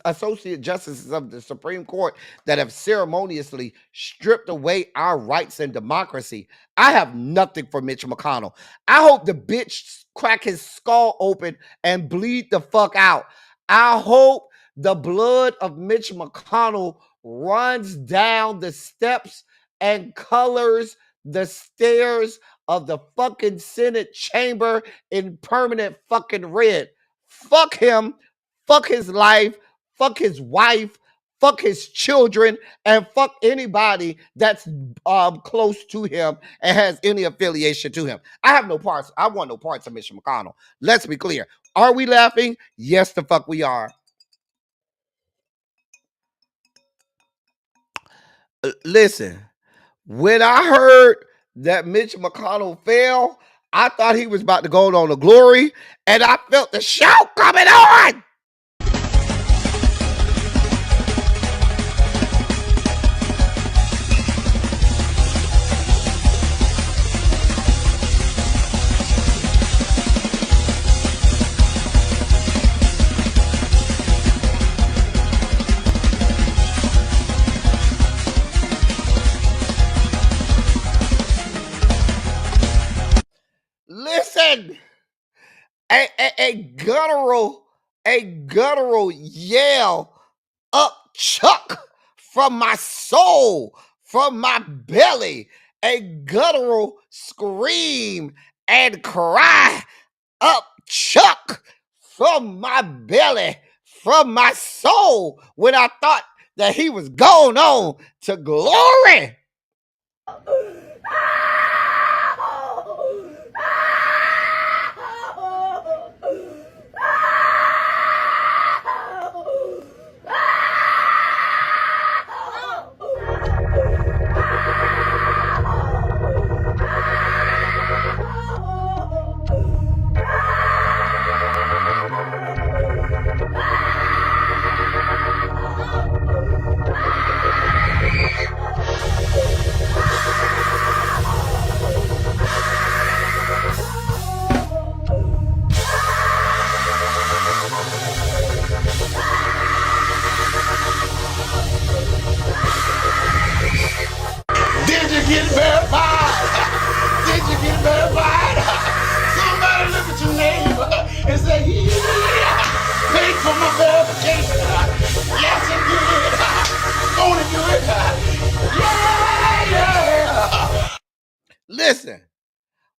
associate justices of the Supreme Court that have ceremoniously stripped away our rights and democracy. I have nothing for Mitch McConnell. I hope the bitch crack his skull open and bleed the fuck out. I hope the blood of Mitch McConnell runs down the steps and colors the stairs of the fucking Senate chamber in permanent fucking red. Fuck him, fuck his life, fuck his wife, fuck his children, and fuck anybody that's close to him and has any affiliation to him. I have no parts. I want no parts of Mitch McConnell. Let's be clear. Are we laughing? Yes, the fuck we are. Listen, when I heard that Mitch McConnell fell, I thought he was about to go on the glory, and I felt the shout coming on. Listen, a guttural yell up chuck from my soul, from my belly, a guttural scream and cry up chuck from my belly, from my soul, when I thought that he was going on to glory. Did you get verified? Did you get verified? Somebody look at your neighbor and say, yeah, paid for my verification. Yes, it did. Gonna do it. Yeah. Listen,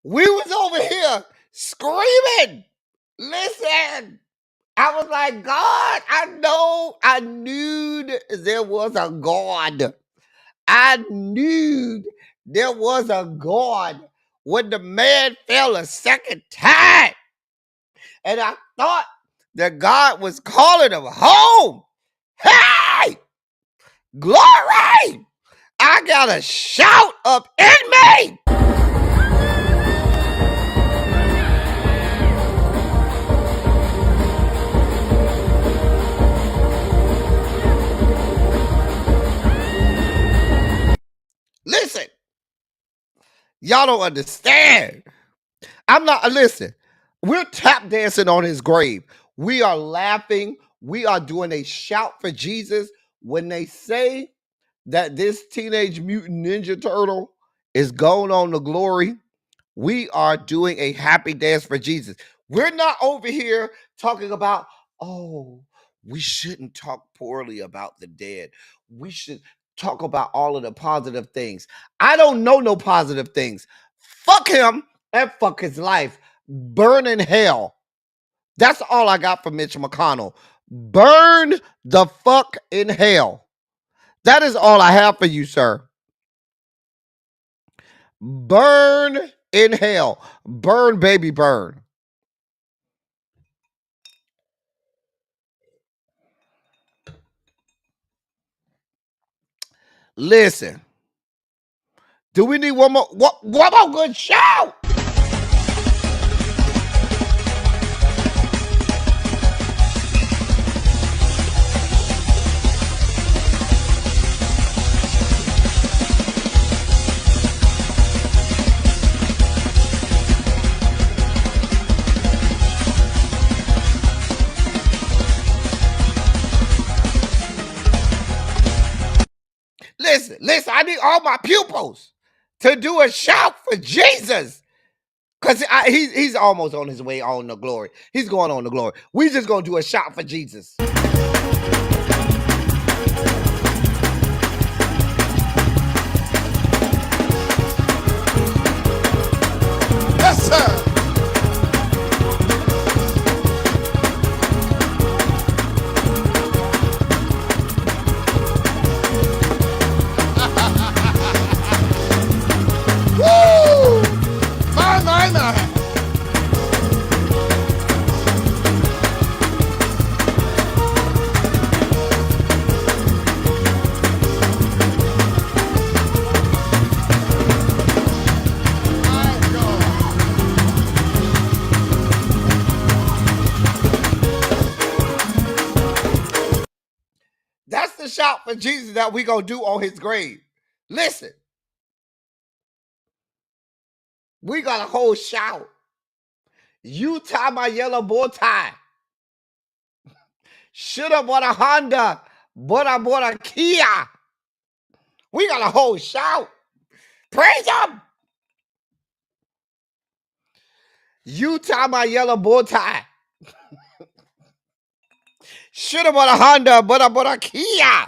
we was over here screaming. Listen, I was like, God, I knew there was a God. I knew there was a God when the man fell a second time. And I thought that God was calling him home. Hey, glory! I got a shout up in me. Listen, y'all don't understand. Listen, we're tap dancing on his grave. We are laughing. We are doing a shout for Jesus. When they say that this Teenage Mutant Ninja Turtle is going on to glory, we are doing a happy dance for Jesus. We're not over here talking about, oh, we shouldn't talk poorly about the dead. We should talk about all of the positive things. I don't know no positive things. Fuck him and fuck his life. Burn in hell. That's all I got for Mitch McConnell. Burn the fuck in hell. That is all I have for you, sir. Burn in hell. Burn, baby, burn. Listen. Do we need one more good shout? Listen, I need all my pupils to do a shout for Jesus. Because he's almost on his way on the glory. He's going on the glory. We just going to do a shout for Jesus. Yes, sir. Woo! My. My God. shout for Jesus that we gonna do on his grave. Listen. We got a whole shout. You tie my yellow bow tie. Should have bought a Honda, but I bought a Kia. We got a whole shout. Praise him. You tie my yellow bow tie. Should have bought a Honda, but I bought a Kia.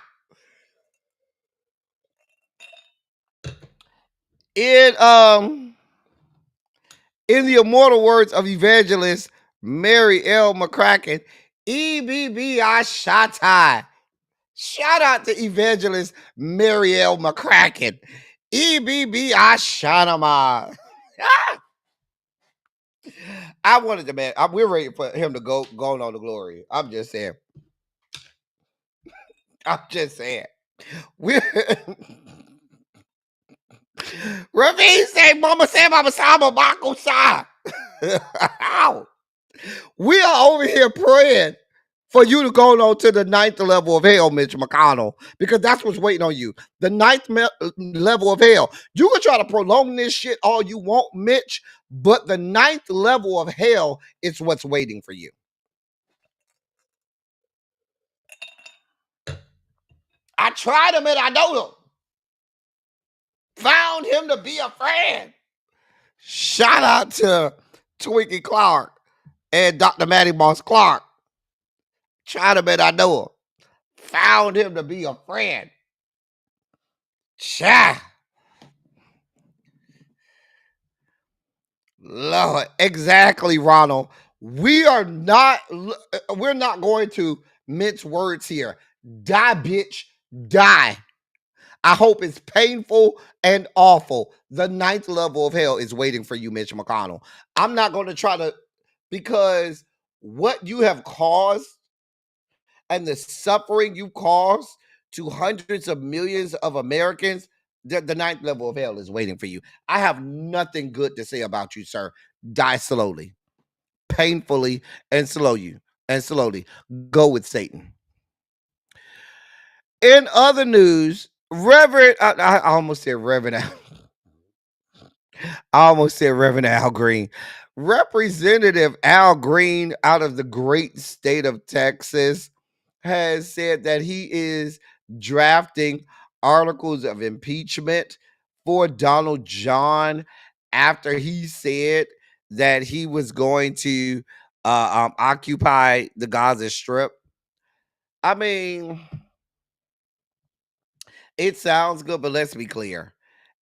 In the immortal words of evangelist Mary L. McCracken, EBBI Shatai. Shout out to evangelist Mary L. McCracken. EBBI Shanama. I wanted to, man. We're ready for him to go on to glory. I'm just saying. We're Ravine say, Mama say, Mama Sama Bako Sa. We are over here praying for you to go on to the 9th level of hell, Mitch McConnell, because that's what's waiting on you. The 9th level of hell. You can try to prolong this shit all you want, Mitch, but the 9th level of hell is what's waiting for you. I tried him and I know him. Found him to be a friend. Shout out to Twinkie Clark and Dr. Matty Moss Clark. Tried him and I know him. Found him to be a friend. Cha. Lord, exactly, Ronald. We're not going to mince words here. Die, bitch, die. I hope it's painful and awful. The 9th level of hell is waiting for you, Mitch McConnell. I'm not going to try to, because what you have caused and the suffering you caused to hundreds of millions of Americans, the 9th level of hell is waiting for you. I have nothing good to say about you, sir. Die slowly, painfully, and slowly. Go with Satan. In other news, I almost said Reverend Al Green. Representative Al Green out of the great state of Texas has said that he is drafting articles of impeachment for Donald John after he said that he was going to occupy the Gaza Strip. I mean, it sounds good, but let's be clear.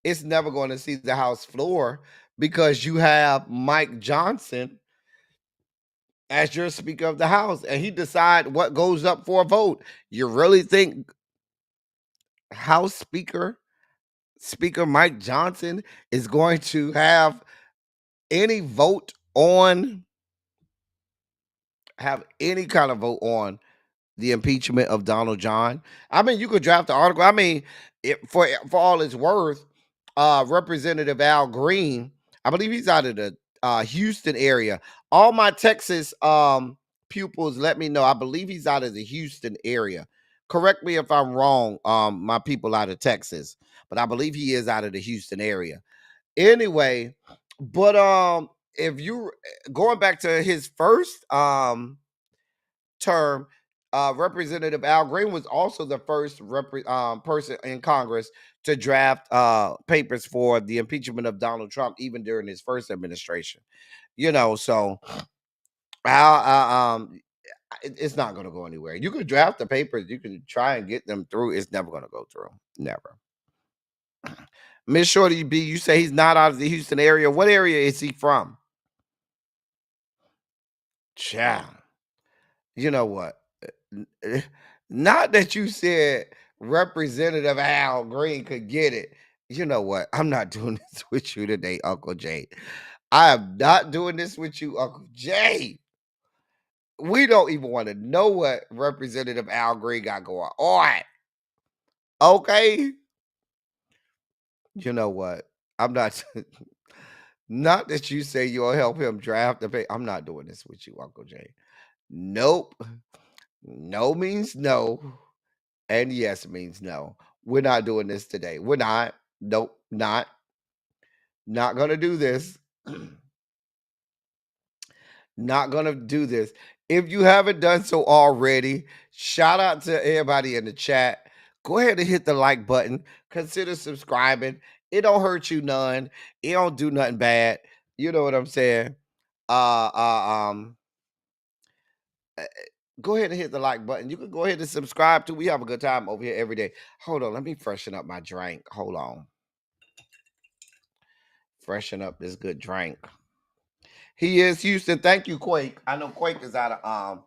It's never going to see the House floor because you have Mike Johnson as your Speaker of the House, and he decide what goes up for a vote. You really think House Speaker Mike Johnson is going to have any kind of vote on the impeachment of Donald John? I mean, you could draft the article. I mean, for all it's worth, Representative Al Green, I believe he's out of the Houston area. All my Texas pupils, let me know. I believe he's out of the Houston area. Correct me if I'm wrong, my people out of Texas, but I believe he is out of the Houston area. Anyway, but if you going back to his first term, Representative Al Green was also the first person in Congress to draft papers for the impeachment of Donald Trump, even during his first administration. So it's not going to go anywhere. You can draft the papers, you can try and get them through. It's never going to go through. Never. Miss Shorty B, you say he's not out of the Houston area. What area is he from? Child. You know what? Not that you said Representative Al Green could get it. You know what? I'm not doing this with you today, Uncle Jay. I am not doing this with you, Uncle Jay. We don't even want to know what Representative Al Green got going on. Okay? You know what? I'm not. Not that you say you'll help him draft the pay. I'm not doing this with you, Uncle Jay. Nope. No means no. And yes means no. We're not doing this today. We're not. Nope, not gonna do this. Not gonna do this. If you haven't done so already, shout out to everybody in the chat. Go ahead and hit the like button. Consider subscribing. It don't hurt you none. It don't do nothing bad. You know what I'm saying? Uh, uh um. uh, Go ahead and hit the like button. You can go ahead and subscribe too. We have a good time over here every day. Hold on, let me freshen up my drink. Hold on. Freshen up this good drink. He is Houston. Thank you, Quake. I know Quake is out of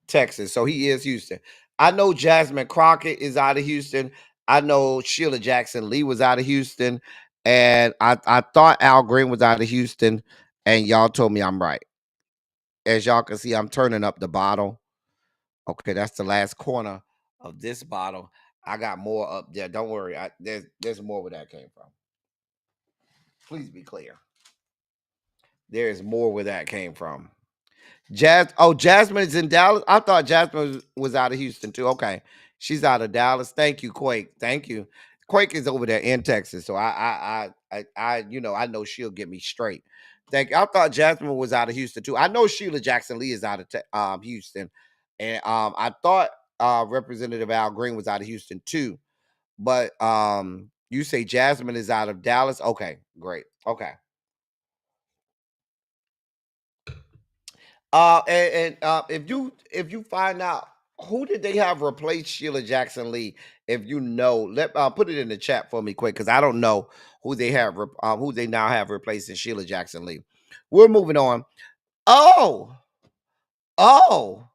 Texas, so he is Houston. I know Jasmine Crockett is out of Houston. I know Sheila Jackson Lee was out of Houston, and I thought Al Green was out of Houston, and y'all told me I'm right. As y'all can see, I'm turning up the bottle. Okay, that's the last corner of this bottle. I got more up there. Don't worry. There's more where that came from. Please be clear. There's more where that came from. Jasmine is in Dallas. I thought Jasmine was out of Houston too. Okay, she's out of Dallas. Thank you, Quake. Thank you. Quake is over there in Texas, so I know she'll get me straight. Thank you. I thought Jasmine was out of Houston too. I know Sheila Jackson Lee is out of Houston, and I thought Representative Al Green was out of Houston too. But you say Jasmine is out of Dallas. Okay, great. Okay. If you find out who did they have replace Sheila Jackson Lee, if you know, let put it in the chat for me quick because I don't know who they have who they now have replacing Sheila Jackson Lee. We're moving on. Oh, oh,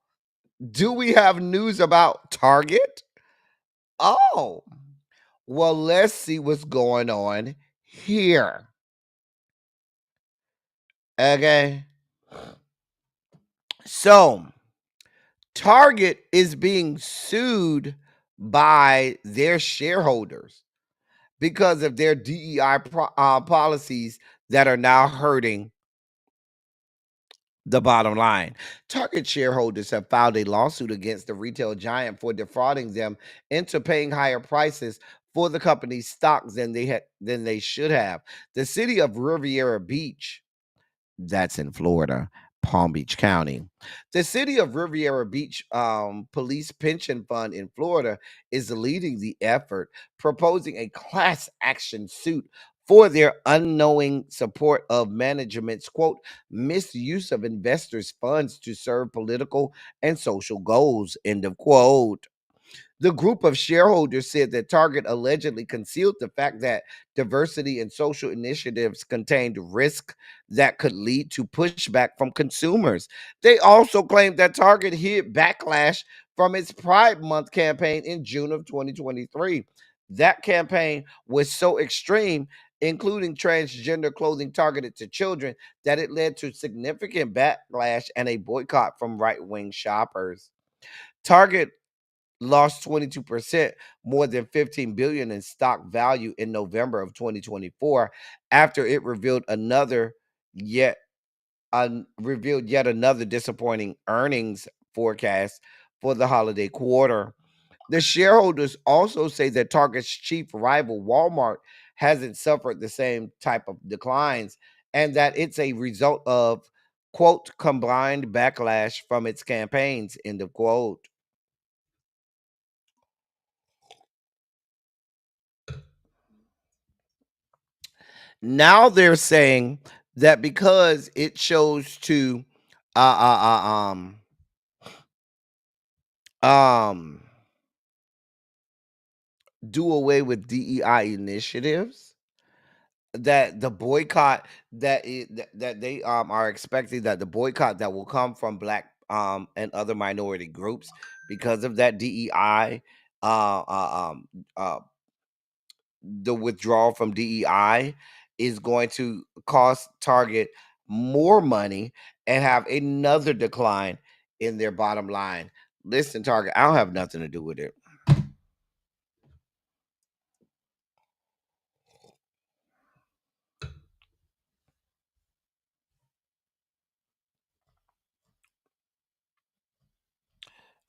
do we have news about Target? Oh, well, let's see what's going on here. Okay, so Target is being sued by their shareholders because of their DEI policies that are now hurting the bottom line. Target shareholders have filed a lawsuit against the retail giant for defrauding them into paying higher prices for the company's stocks than they should have. The city of Riviera Beach, that's in Florida, Palm Beach County. The city of Riviera Beach Police Pension Fund in Florida is leading the effort, proposing a class action suit for their unknowing support of management's quote misuse of investors' funds to serve political and social goals, end of quote. The group of shareholders said that Target allegedly concealed the fact that diversity and social initiatives contained risk that could lead to pushback from consumers. They also claimed that Target hid backlash from its Pride Month campaign in June of 2023. That campaign was so extreme, including transgender clothing targeted to children, that it led to significant backlash and a boycott from right-wing shoppers. Target lost 22%, more than 15 billion in stock value in November of 2024 after it yet revealed yet another disappointing earnings forecast for the holiday quarter. The shareholders also say that Target's chief rival Walmart hasn't suffered the same type of declines and that it's a result of quote combined backlash from its campaigns, end of quote. Now they're saying that because it chose to uh, uh, uh, um, do away with DEI initiatives, that the boycott that they are expecting, that the boycott that will come from Black and other minority groups because of that DEI uh, uh, um, uh, the withdrawal from DEI is going to cost Target more money and have another decline in their bottom line. Listen, Target, I don't have nothing to do with it.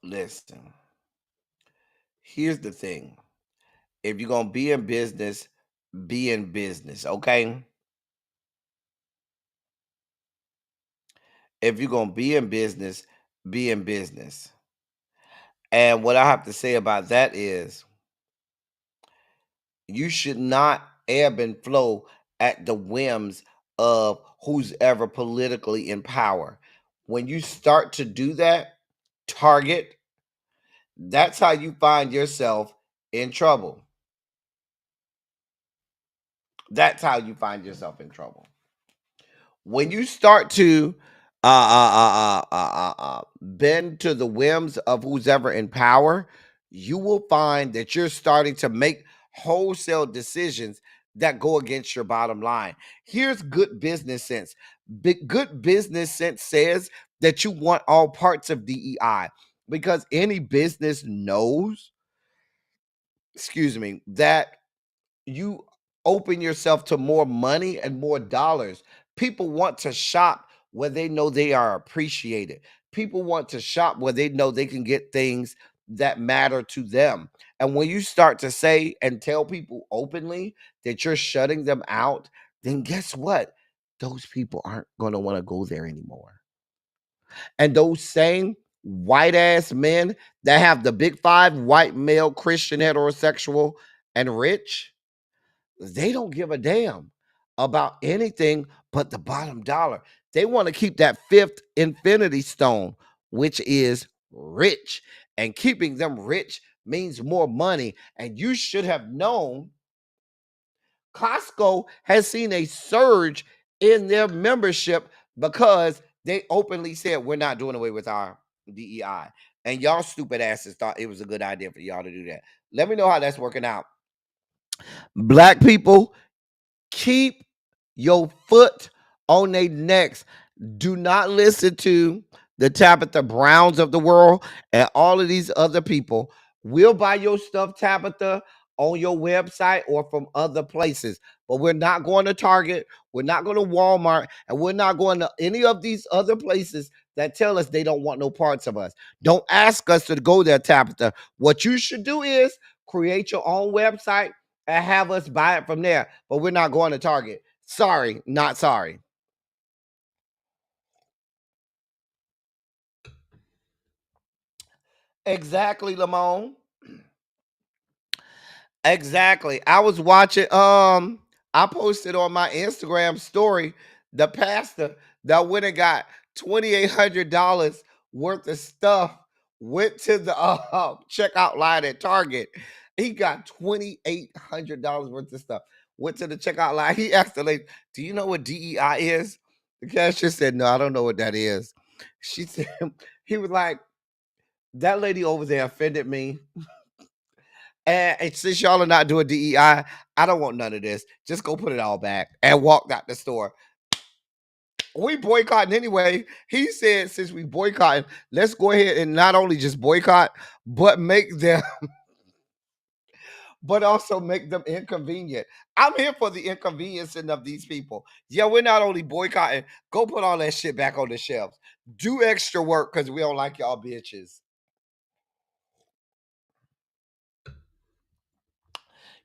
Listen, Here's the thing. If you're going to be in business, okay? If you're going to be in business, be in business. And what I have to say about that is you should not ebb and flow at the whims of who's ever politically in power. When you start to do that, Target, that's how you find yourself in trouble. That's how you find yourself in trouble. When you start to bend to the whims of who's ever in power, you will find that you're starting to make wholesale decisions that go against your bottom line. Here's good business sense. Good business sense says that you want all parts of DEI because any business knows, that you open yourself to more money and more dollars. People want to shop where they know they are appreciated. People want to shop where they know they can get things that matter to them. And when you start to say and tell people openly that you're shutting them out, then guess what? Those people aren't going to want to go there anymore. And those same white ass men that have the big five, white, male, Christian, heterosexual, and rich, they don't give a damn about anything but the bottom dollar. They want to keep that fifth infinity stone, which is rich. And keeping them rich means more money. And you should have known Costco has seen a surge in their membership because they openly said, we're not doing away with our DEI. And y'all stupid asses thought it was a good idea for y'all to do that. Let me know how that's working out. Black people, keep your foot on their necks. Do not listen to the Tabitha Browns of the world and all of these other people. We'll buy your stuff, Tabitha, on your website or from other places. But we're not going to Target. We're not going to Walmart. And we're not going to any of these other places that tell us they don't want no parts of us. Don't ask us to go there, Tabitha. What you should do is create your own website and have us buy it from there. But we're not going to Target. Sorry, not sorry. Exactly, Lamone. Exactly. I was watching, I posted on my Instagram story the pastor that went and got $2,800 worth of stuff, went to the checkout line at Target. He got $2,800 worth of stuff. Went to the checkout line. He asked the lady, do you know what DEI is? The cashier said, no, I don't know what that is. She said, he was like, that lady over there offended me. And since y'all are not doing DEI, I don't want none of this. Just go put it all back and walked out the store. We boycotting anyway. He said, since we boycotting, let's go ahead and not only just boycott, but make them, but also make them inconvenient. I'm here for the inconveniencing of these people. Yeah, we're not only boycotting, go put all that shit back on the shelves. Do extra work because we don't like y'all bitches.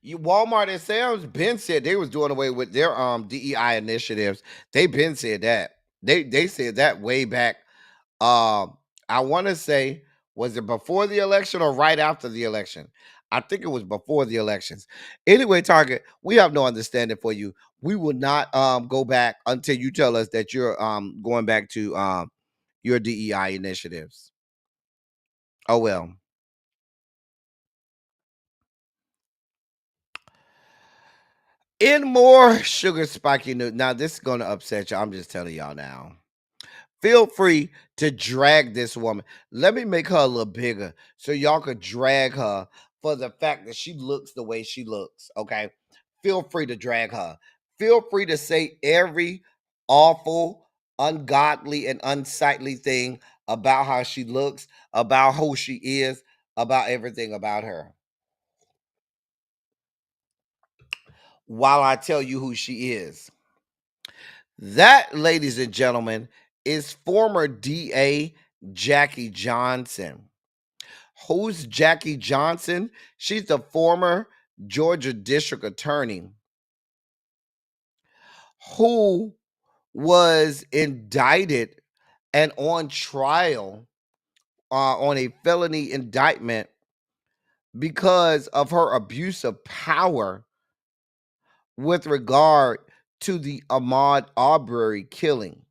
Walmart and Sam's been said they was doing away with their DEI initiatives. They been said that. They said that way back. I want to say, was it before the election or right after the election? I think it was before the elections. Anyway, Target, we have no understanding for you. We will not go back until you tell us that you're going back to your DEI initiatives. Oh well. In more sugar spiky news. Now, this is going to upset you. I'm just telling y'all now. Feel free to drag this woman. Let me make her a little bigger so y'all could drag her for the fact that she looks the way she looks. Okay. Feel free to drag her. Feel free to say every awful, ungodly, and unsightly thing about how she looks, about who she is, about everything about her. While I tell you who she is. That, ladies and gentlemen, is former DA Jackie Johnson. Who's Jackie Johnson? She's the former Georgia district attorney who was indicted and on trial on a felony indictment because of her abuse of power with regard to the Ahmaud Arbery killing.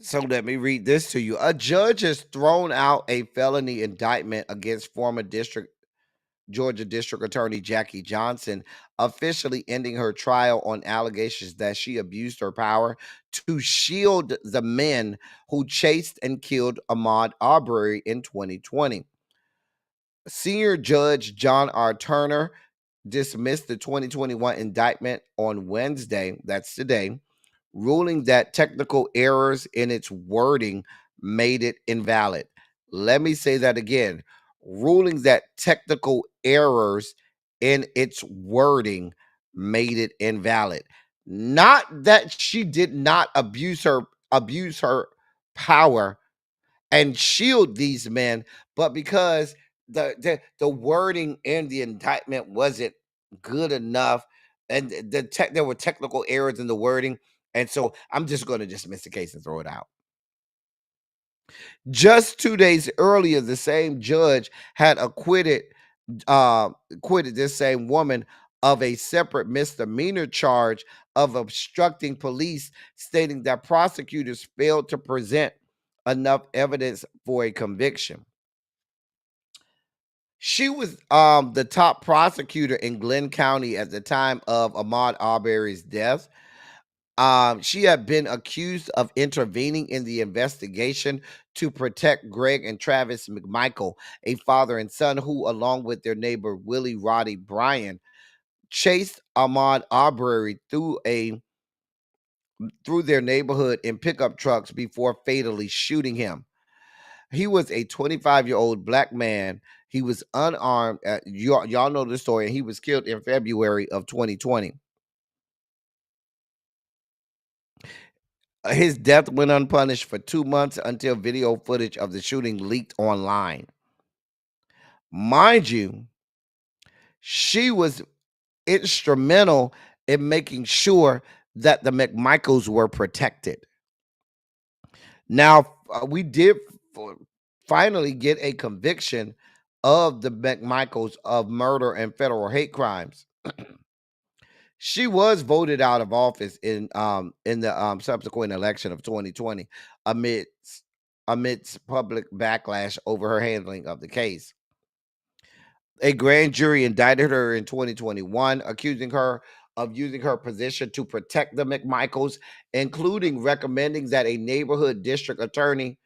So let me read this to you. A judge has thrown out a felony indictment against former Georgia District Attorney Jackie Johnson, officially ending her trial on allegations that she abused her power to shield the men who chased and killed Ahmaud Arbery in 2020. Senior Judge John R. Turner dismissed the 2021 indictment on Wednesday, that's today, ruling that technical errors in its wording made it invalid. Let me say that again. Ruling that technical errors in its wording made it invalid. Not that she did not abuse her power and shield these men, but because the wording in the indictment wasn't good enough, and there were technical errors in the wording, and so I'm just going to dismiss the case and throw it out. Just 2 days earlier, the same judge had acquitted this same woman of a separate misdemeanor charge of obstructing police, stating that prosecutors failed to present enough evidence for a conviction. She was the top prosecutor in Glenn County at the time of Ahmaud Arbery's death. She had been accused of intervening in the investigation to protect Greg and Travis McMichael, a father and son who, along with their neighbor Willie Roddy Bryan, chased Ahmaud Arbery through their neighborhood in pickup trucks before fatally shooting him. He was a 25-year-old black man. He was unarmed. Y'all know the story. And he was killed in February of 2020. His death went unpunished for 2 months until video footage of the shooting leaked online. Mind you, she was instrumental in making sure that the McMichaels were protected. Now, we did finally get a conviction of the McMichaels of murder and federal hate crimes. She was voted out of office in the subsequent election of 2020 amidst public backlash over her handling of the case. A grand jury indicted her in 2021, accusing her of using her position to protect the McMichaels, including recommending that a neighboring district attorney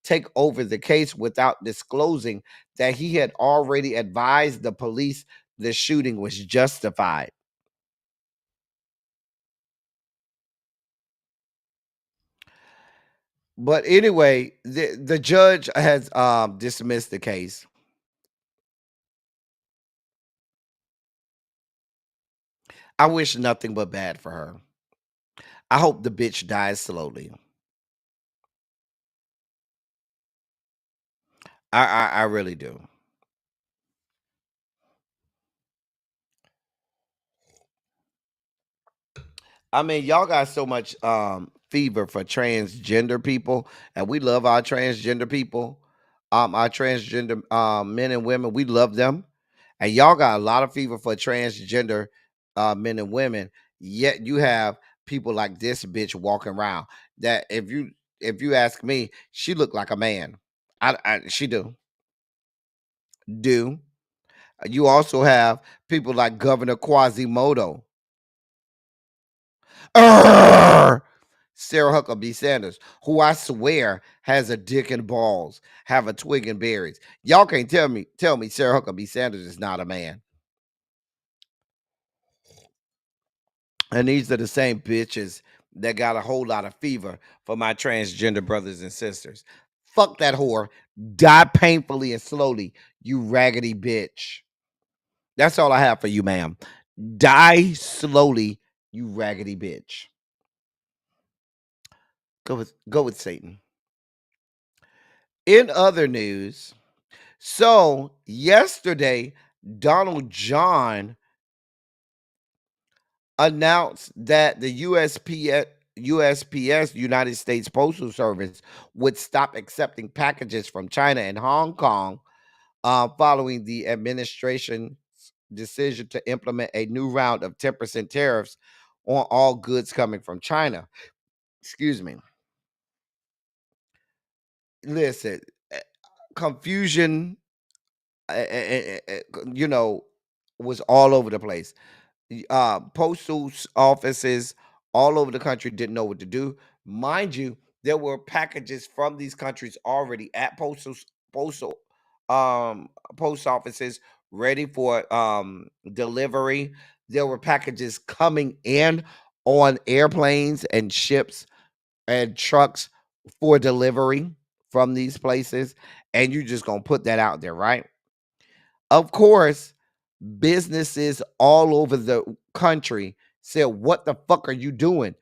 take over the case without disclosing that he had already advised the police the shooting was justified. But anyway, the judge has dismissed the case. I wish nothing but bad for her. I hope the bitch dies slowly. I really do. I mean, y'all got so much fever for transgender people, and we love our transgender people. Our transgender men and women, we love them. And y'all got a lot of fever for transgender men and women. Yet you have people like this bitch walking around that if you ask me, she look like a man. She do. You also have people like Governor Quasimodo. Sarah Huckabee Sanders, who I swear has a dick and balls, have a twig and berries. Y'all can't tell me Sarah Huckabee Sanders is not a man. And these are the same bitches that got a whole lot of fever for my transgender brothers and sisters. Fuck that whore. Die painfully and slowly, you raggedy bitch. That's all I have for you, ma'am. Die slowly, you raggedy bitch. Go with Satan. In other news, so yesterday, Donald John announced that the USPS, United States Postal Service, would stop accepting packages from China and Hong Kong following the administration's decision to implement a new round of 10% tariffs on all goods coming from China. Excuse me. Listen, confusion, you know, was all over the place. Postal offices all over the country didn't know what to do. Mind you, there were packages from these countries already at postal post offices ready for delivery. There were packages coming in on airplanes and ships and trucks for delivery from these places, and you're just gonna put that out there, right? Of course, businesses all over the country said, "What the fuck are you doing?"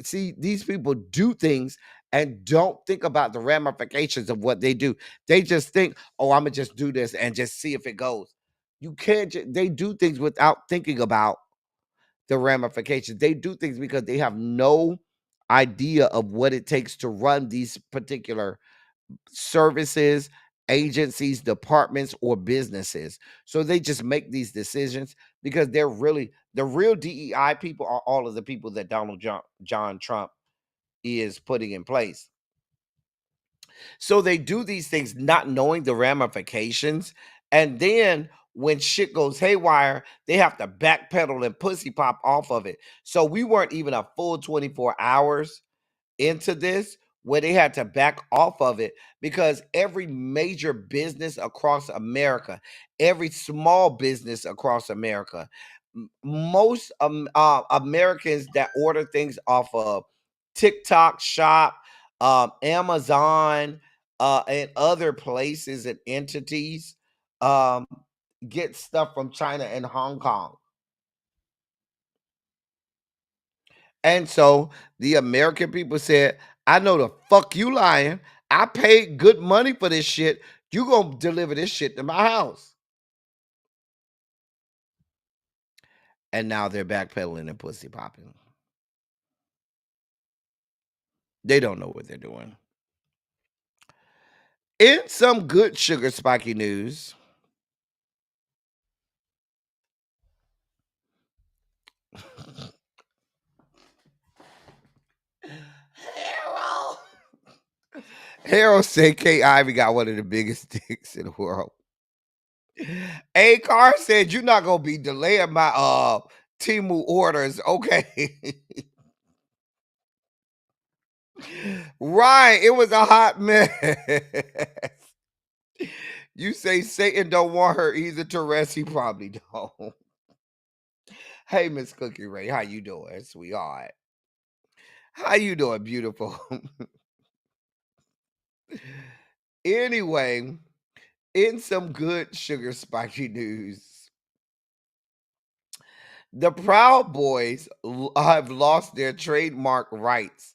See, these people do things and don't think about the ramifications of what they do. They just think, "Oh, I'm gonna just do this and just see if it goes." You can't. They do things without thinking about the ramifications. They do things because they have no idea of what it takes to run these particular services, agencies, departments, or businesses. So they just make these decisions because they're really the real DEI people are all of the people that Donald John Trump is putting in place. So they do these things not knowing the ramifications. And then when shit goes haywire, they have to backpedal and pussy pop off of it. So we weren't even a full 24 hours into this where they had to back off of it because every major business across America, every small business across America, most Americans that order things off of TikTok Shop, Amazon, and other places and entities um, get stuff from China and Hong Kong. And so the American people said, I know the fuck you lying. I paid good money for this shit. You gonna deliver this shit to my house. And now they're backpedaling and pussy popping. They don't know what they're doing. In some good sugar spiky news, Harold said Kay Ivey got one of the biggest dicks in the world. A Car said you're not gonna be delaying my Timu orders, okay? Right, it was a hot mess. You say Satan don't want her either to rest. He probably don't. Hey, Miss Cookie Ray, how you doing, sweetheart? How you doing, beautiful? Anyway, in some good sugar spiky news, the Proud Boys have lost their trademark rights.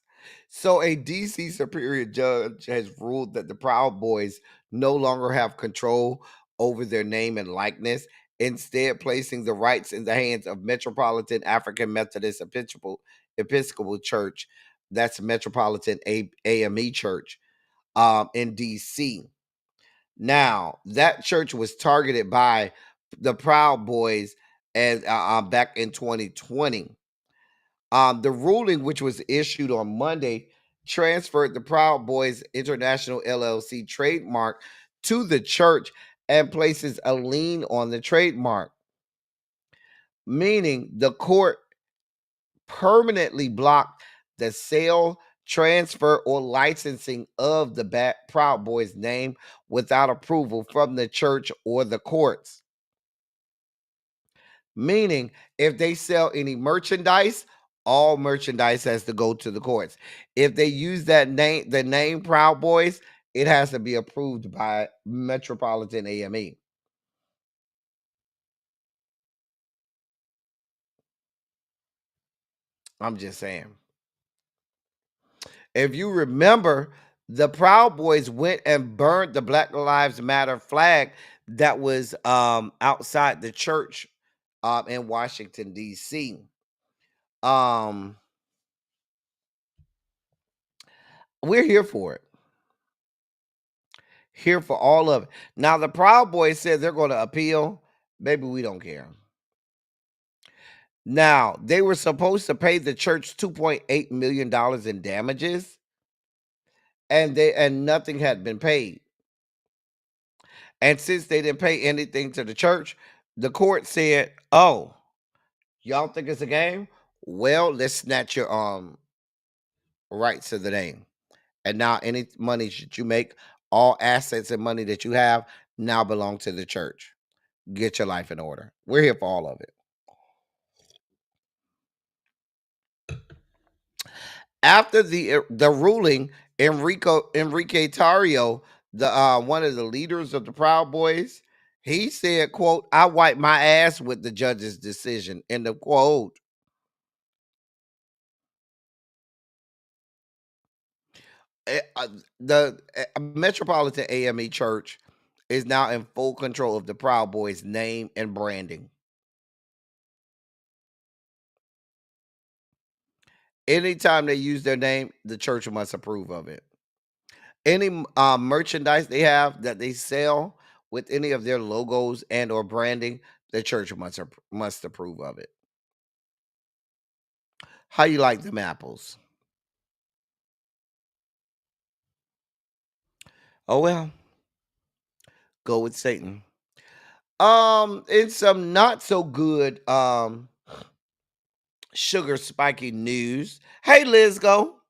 So a DC Superior Judge has ruled that the Proud Boys no longer have control over their name and likeness, instead placing the rights in the hands of Metropolitan African Methodist Episcopal Church, that's Metropolitan AME Church, in DC. Now, that church was targeted by the Proud Boys as back in 2020. The ruling, which was issued on Monday, transferred the Proud Boys International LLC trademark to the church and places a lien on the trademark, meaning the court permanently blocked the sale, transfer, or licensing of the Proud Boys name without approval from the church or the courts. Meaning, if they sell any merchandise, all merchandise has to go to the courts. If they use that name, the name Proud Boys, it has to be approved by Metropolitan AME. I'm just saying. If you remember, The Proud Boys went and burned the Black Lives Matter flag that was outside the church in Washington, D.C. We're here for it. Here for all of it. Now, the Proud Boys said they're going to appeal. Maybe we don't care. Now, they were supposed to pay the church $2.8 million in damages, and nothing had been paid. And since they didn't pay anything to the church, the court said, "Oh, y'all think it's a game? Well, let's snatch your rights to the name. And now any money that you make, all assets and money that you have now belong to the church. Get your life in order." We're here for all of it. After the ruling, Enrique Tarrio, the one of the leaders of the Proud Boys, he said, quote, "I wiped my ass with the judge's decision," end of quote. The Metropolitan AME Church is now in full control of the Proud Boys name and branding. Anytime they use their name, the church must approve of it. Any merchandise they have that they sell with any of their logos and or branding, the church must approve of it. How you like them apples? Oh well, go with Satan. In some not so good sugar spiky news. Hey, Liz, go.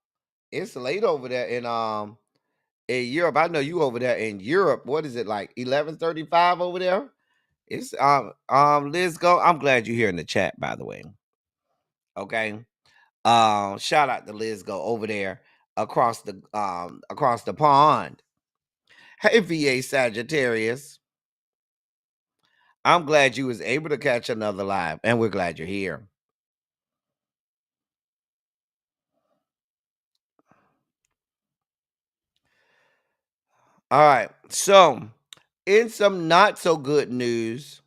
It's late over there in Europe. I know you over there in Europe. What is it like 11:35 over there? It's Liz, go. I'm glad you're here in the chat, by the way. Okay. Shout out to Liz, go over there across the pond. Hey, VA Sagittarius. I'm glad you was able to catch another live, and we're glad you're here. All right. So, in some not so good news,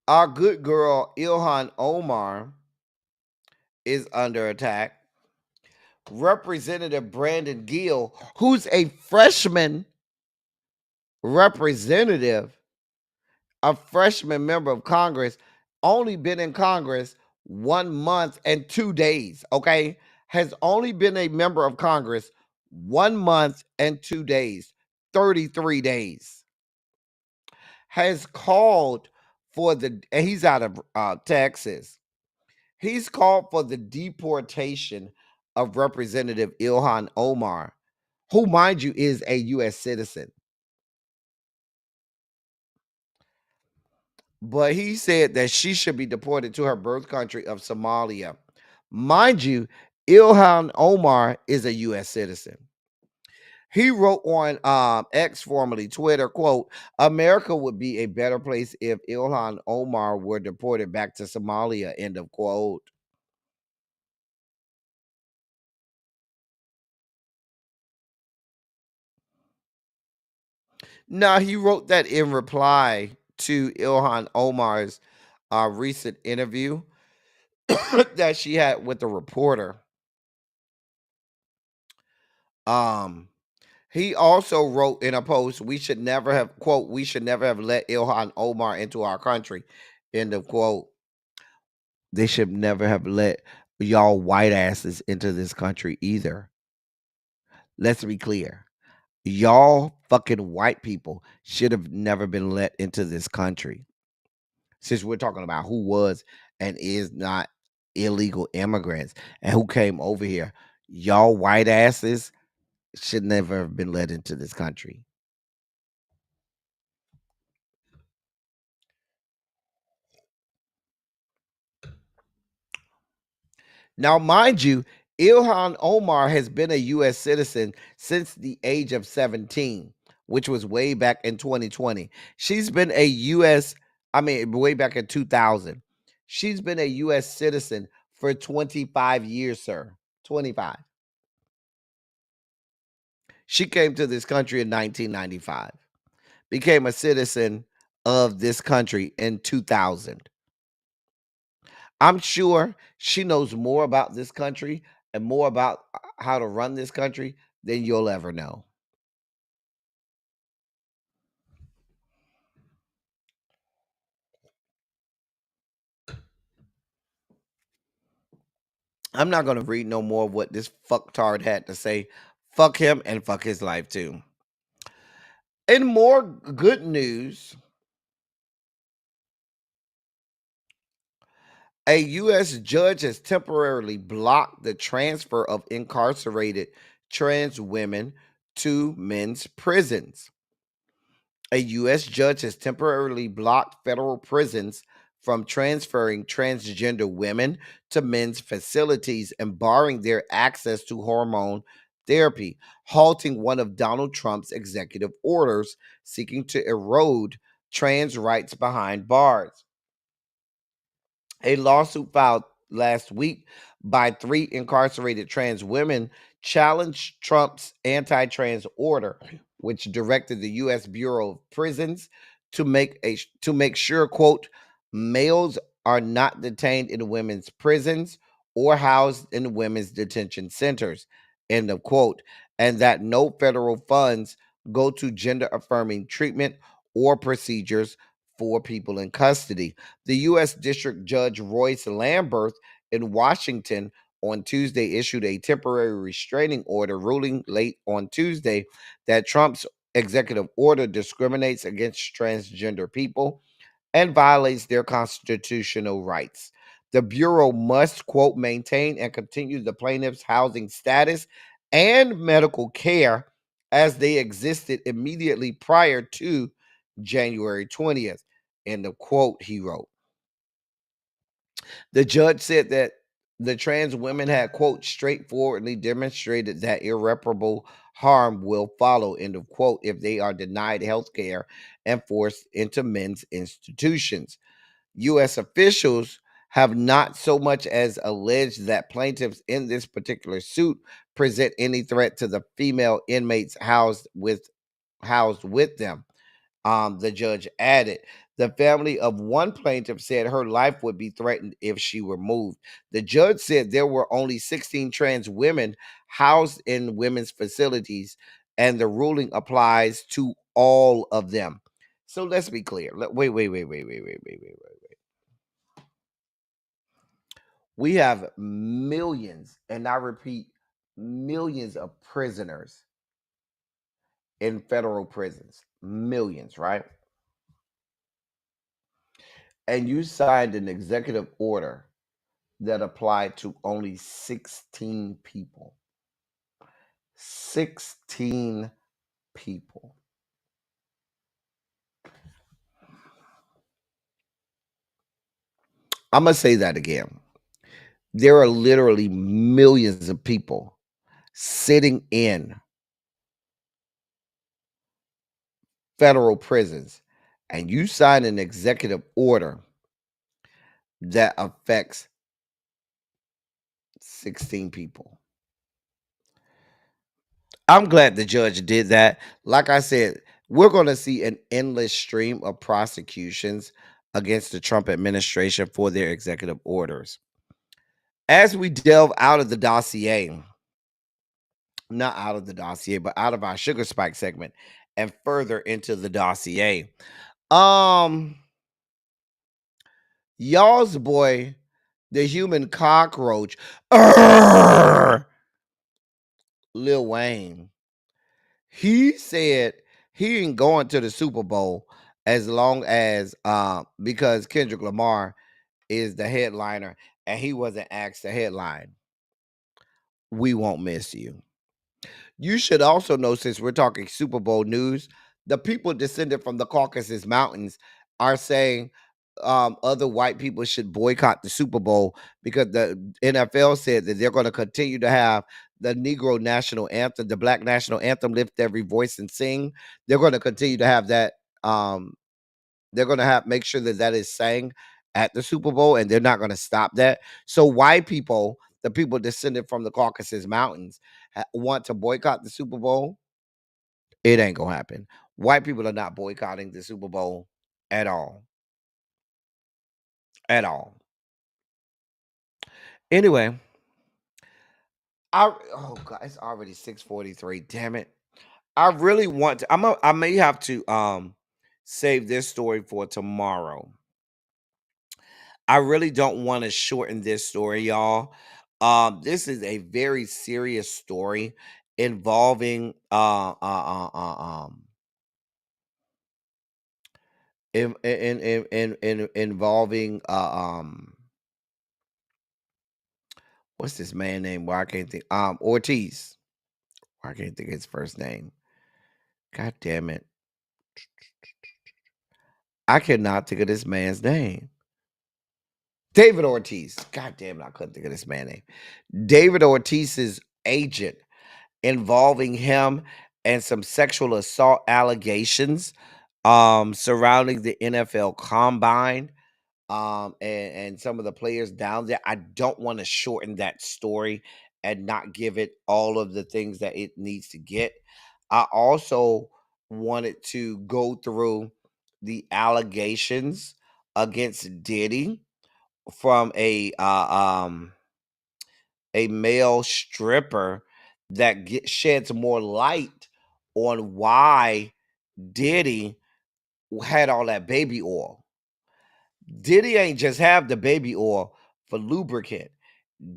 our good girl Ilhan Omar is under attack. Representative Brandon Gill, who's a freshman representative, a freshman member of Congress, only been in Congress 1 month and 2 days, okay? Has only been a member of Congress 1 month and 2 days, 33 days. Has called for and he's out of Texas. He's called for the deportation of Representative Ilhan Omar, who, mind you, is a U.S. citizen. But he said that she should be deported to her birth country of Somalia. Mind you, Ilhan Omar is a U.S. citizen. He wrote on X, formerly Twitter, quote, "America would be a better place if Ilhan Omar were deported back to Somalia," end of quote. Now, he wrote that in reply to Ilhan Omar's recent interview that she had with a reporter. He also wrote in a post, "We should never have," quote, "we should never have let Ilhan Omar into our country," end of quote. They should never have let y'all white asses into this country either. Let's be clear. Y'all fucking white people should have never been let into this country. Since we're talking about who was and is not illegal immigrants and who came over here, y'all white asses should never have been let into this country. Now, mind you, Ilhan Omar has been a U.S. citizen since the age of 17, which was way back in 2020. She's been a way back in 2000. She's been a U.S. citizen for 25 years, sir. 25. She came to this country in 1995, became a citizen of this country in 2000. I'm sure she knows more about this country and more about how to run this country than you'll ever know. I'm not going to read no more of what this fucktard had to say. Fuck him and fuck his life too. In more good news, a U.S. judge has temporarily blocked the transfer of incarcerated trans women to men's prisons. A U.S. judge has temporarily blocked federal prisons from transferring transgender women to men's facilities and barring their access to hormone therapy, halting one of Donald Trump's executive orders seeking to erode trans rights behind bars. A lawsuit filed last week by 3 incarcerated trans women challenged Trump's anti-trans order, which directed the U.S. Bureau of Prisons to make sure, quote, males are not detained in women's prisons or housed in women's detention centers, end of quote, and that no federal funds go to gender affirming treatment or procedures for people in custody. The U.S. District Judge Royce Lamberth in Washington on Tuesday issued a temporary restraining order, ruling late on Tuesday that Trump's executive order discriminates against transgender people and violates their constitutional rights. The Bureau must, quote, maintain and continue the plaintiff's housing status and medical care as they existed immediately prior to January 20th. End of quote, he wrote. The judge said that the trans women had, quote, straightforwardly demonstrated that irreparable harm will follow, end of quote, if they are denied health care and forced into men's institutions. U.S. officials have not so much as alleged that plaintiffs in this particular suit present any threat to the female inmates housed with them. The judge added, the family of one plaintiff said her life would be threatened if she were moved. The judge said there were only 16 trans women housed in women's facilities, and the ruling applies to all of them. So let's be clear. Wait. We have millions, and I repeat, millions of prisoners in federal prisons. Millions, right? And you signed an executive order that applied to only 16 people. 16 people. I'm going to say that again. There are literally millions of people sitting in federal prisons, and you sign an executive order that affects 16 people. I'm glad the judge did that. Like I said, we're going to see an endless stream of prosecutions against the Trump administration for their executive orders. As we delve out of the dossier, not out of the dossier, but out of our sugar spike segment and further into the dossier, y'all's boy, the human cockroach, Lil Wayne, he said he ain't going to the Super Bowl as long as because Kendrick Lamar is the headliner and he wasn't asked to headline. We won't miss you. You should also know, since we're talking Super Bowl news, the people descended from the Caucasus Mountains are saying other white people should boycott the Super Bowl because the NFL said that they're going to continue to have the Negro national anthem, the Black national anthem, lift every voice and sing. They're going to continue to have that. They're going to make sure that that is sang at the Super Bowl, and they're not going to stop that. So white people, the people descended from the Caucasus Mountains, want to boycott the Super Bowl. It ain't gonna happen. White people are not boycotting the Super Bowl at all. At all. Anyway, oh god, it's already 6:43. Damn it. I really want to. I may have to save this story for tomorrow. I really don't want to shorten this story, y'all. This is a very serious story involving involving what's this man name? Why I can't think Ortiz. I can't think of his first name. God damn it. I cannot think of this man's name. David Ortiz. God damn it, I couldn't think of this man's name. David Ortiz's agent involving him and some sexual assault allegations surrounding the NFL Combine and some of the players down there. I don't want to shorten that story and not give it all of the things that it needs to get. I also wanted to go through the allegations against Diddy from a male stripper that sheds more light on why Diddy had all that baby oil. Diddy ain't just have the baby oil for lubricant.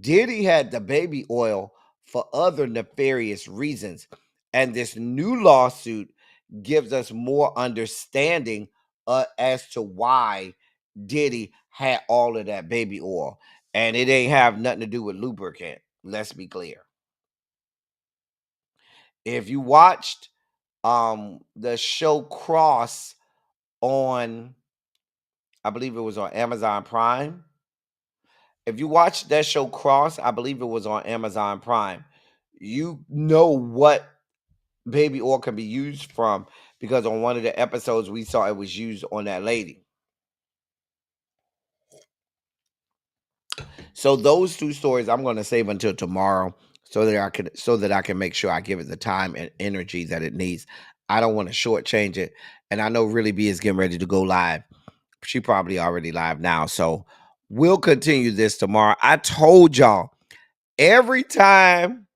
Diddy had the baby oil for other nefarious reasons. And this new lawsuit gives us more understanding as to why Diddy had all of that baby oil. And it ain't have nothing to do with lubricant. Let's be clear. If you watched the show Cross on, I believe it was on Amazon Prime. If you watched that show Cross, I believe it was on Amazon Prime. You know what baby oil can be used from, because on one of the episodes we saw it was used on that lady. So those two stories I'm going to save until tomorrow so that I can make sure I give it the time and energy that it needs. I don't want to shortchange it. And I know Really B is getting ready to go live. She probably already live now. So we'll continue this tomorrow. I told y'all, every time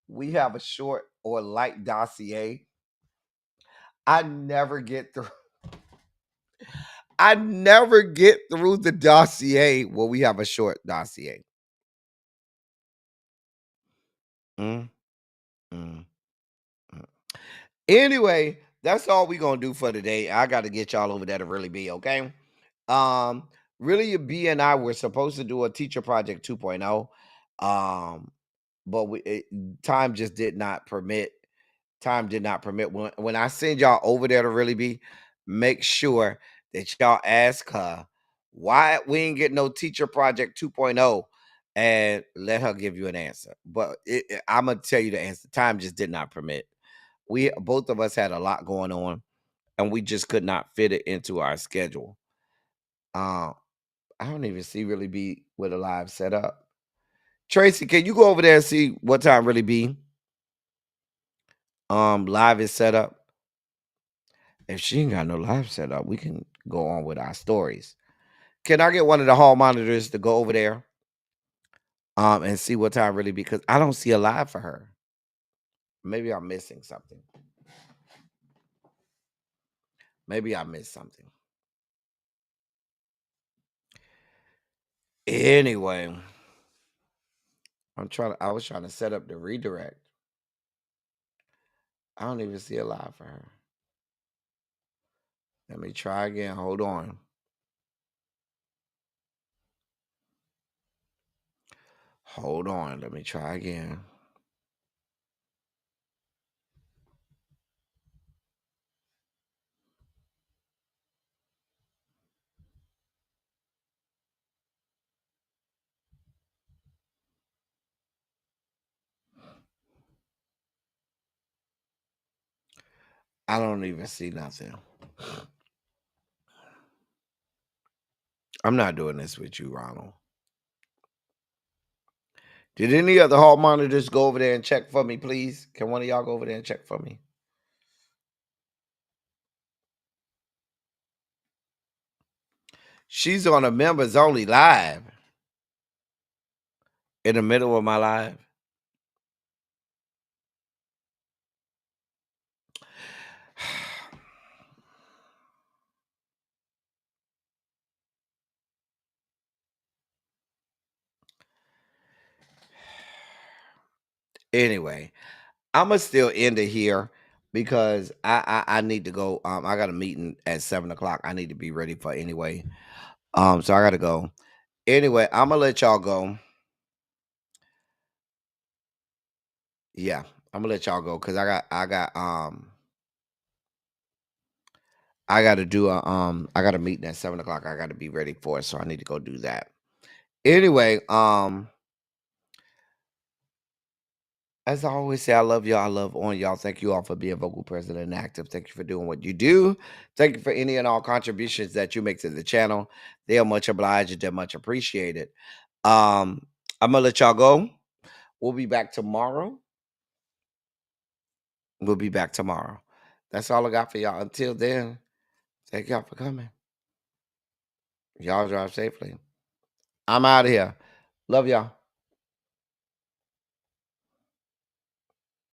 we have a short or light dossier, I never get through the dossier when we have a short dossier. Mm, mm, mm. Anyway, that's all we're gonna do for today. I got to get y'all over there to Really Be, okay? Really B and I were supposed to do a teacher project 2.0. But time just did not permit. Time did not permit. When I send y'all over there to Really Be, make sure that y'all ask her why we ain't get no teacher project 2.0 and let her give you an answer. But I'm gonna tell you the answer. Time just did not permit. We both of us had a lot going on, and we just could not fit it into our schedule. I don't even see Really Be with a live setup. Tracy, can you go over there and see what time Really Be live is set up? If she ain't got no live set up, we can go on with our stories. Can I get one of the hall monitors to go over there and see what time Really Be? Because I don't see a live for her. Maybe I'm missing something. Maybe I missed something. Anyway, I was trying to set up the redirect. I don't even see a live for her. Let me try again. Hold on. Hold on. Let me try again. I don't even see nothing. I'm not doing this with you, Ronald. Did any other hall monitors go over there and check for me, please? Can one of y'all go over there and check for me? She's on a members only live. In the middle of my live. Anyway, I'ma still end it here because I need to go. I got a meeting at 7:00. I need to be ready for anyway. So I gotta go. Anyway, I'm gonna let y'all go. Yeah, I'm gonna let y'all go because I gotta do I got a meeting at 7:00. I gotta be ready for it, so I need to go do that. Anyway, as I always say, I love y'all. I love on y'all. Thank you all for being vocal, present, and active. Thank you for doing what you do. Thank you for any and all contributions that you make to the channel. They are much obliged. They're much appreciated. I'm gonna let y'all go. We'll be back tomorrow. We'll be back tomorrow. That's all I got for y'all. Until then, thank y'all for coming. Y'all drive safely. I'm out of here. Love y'all.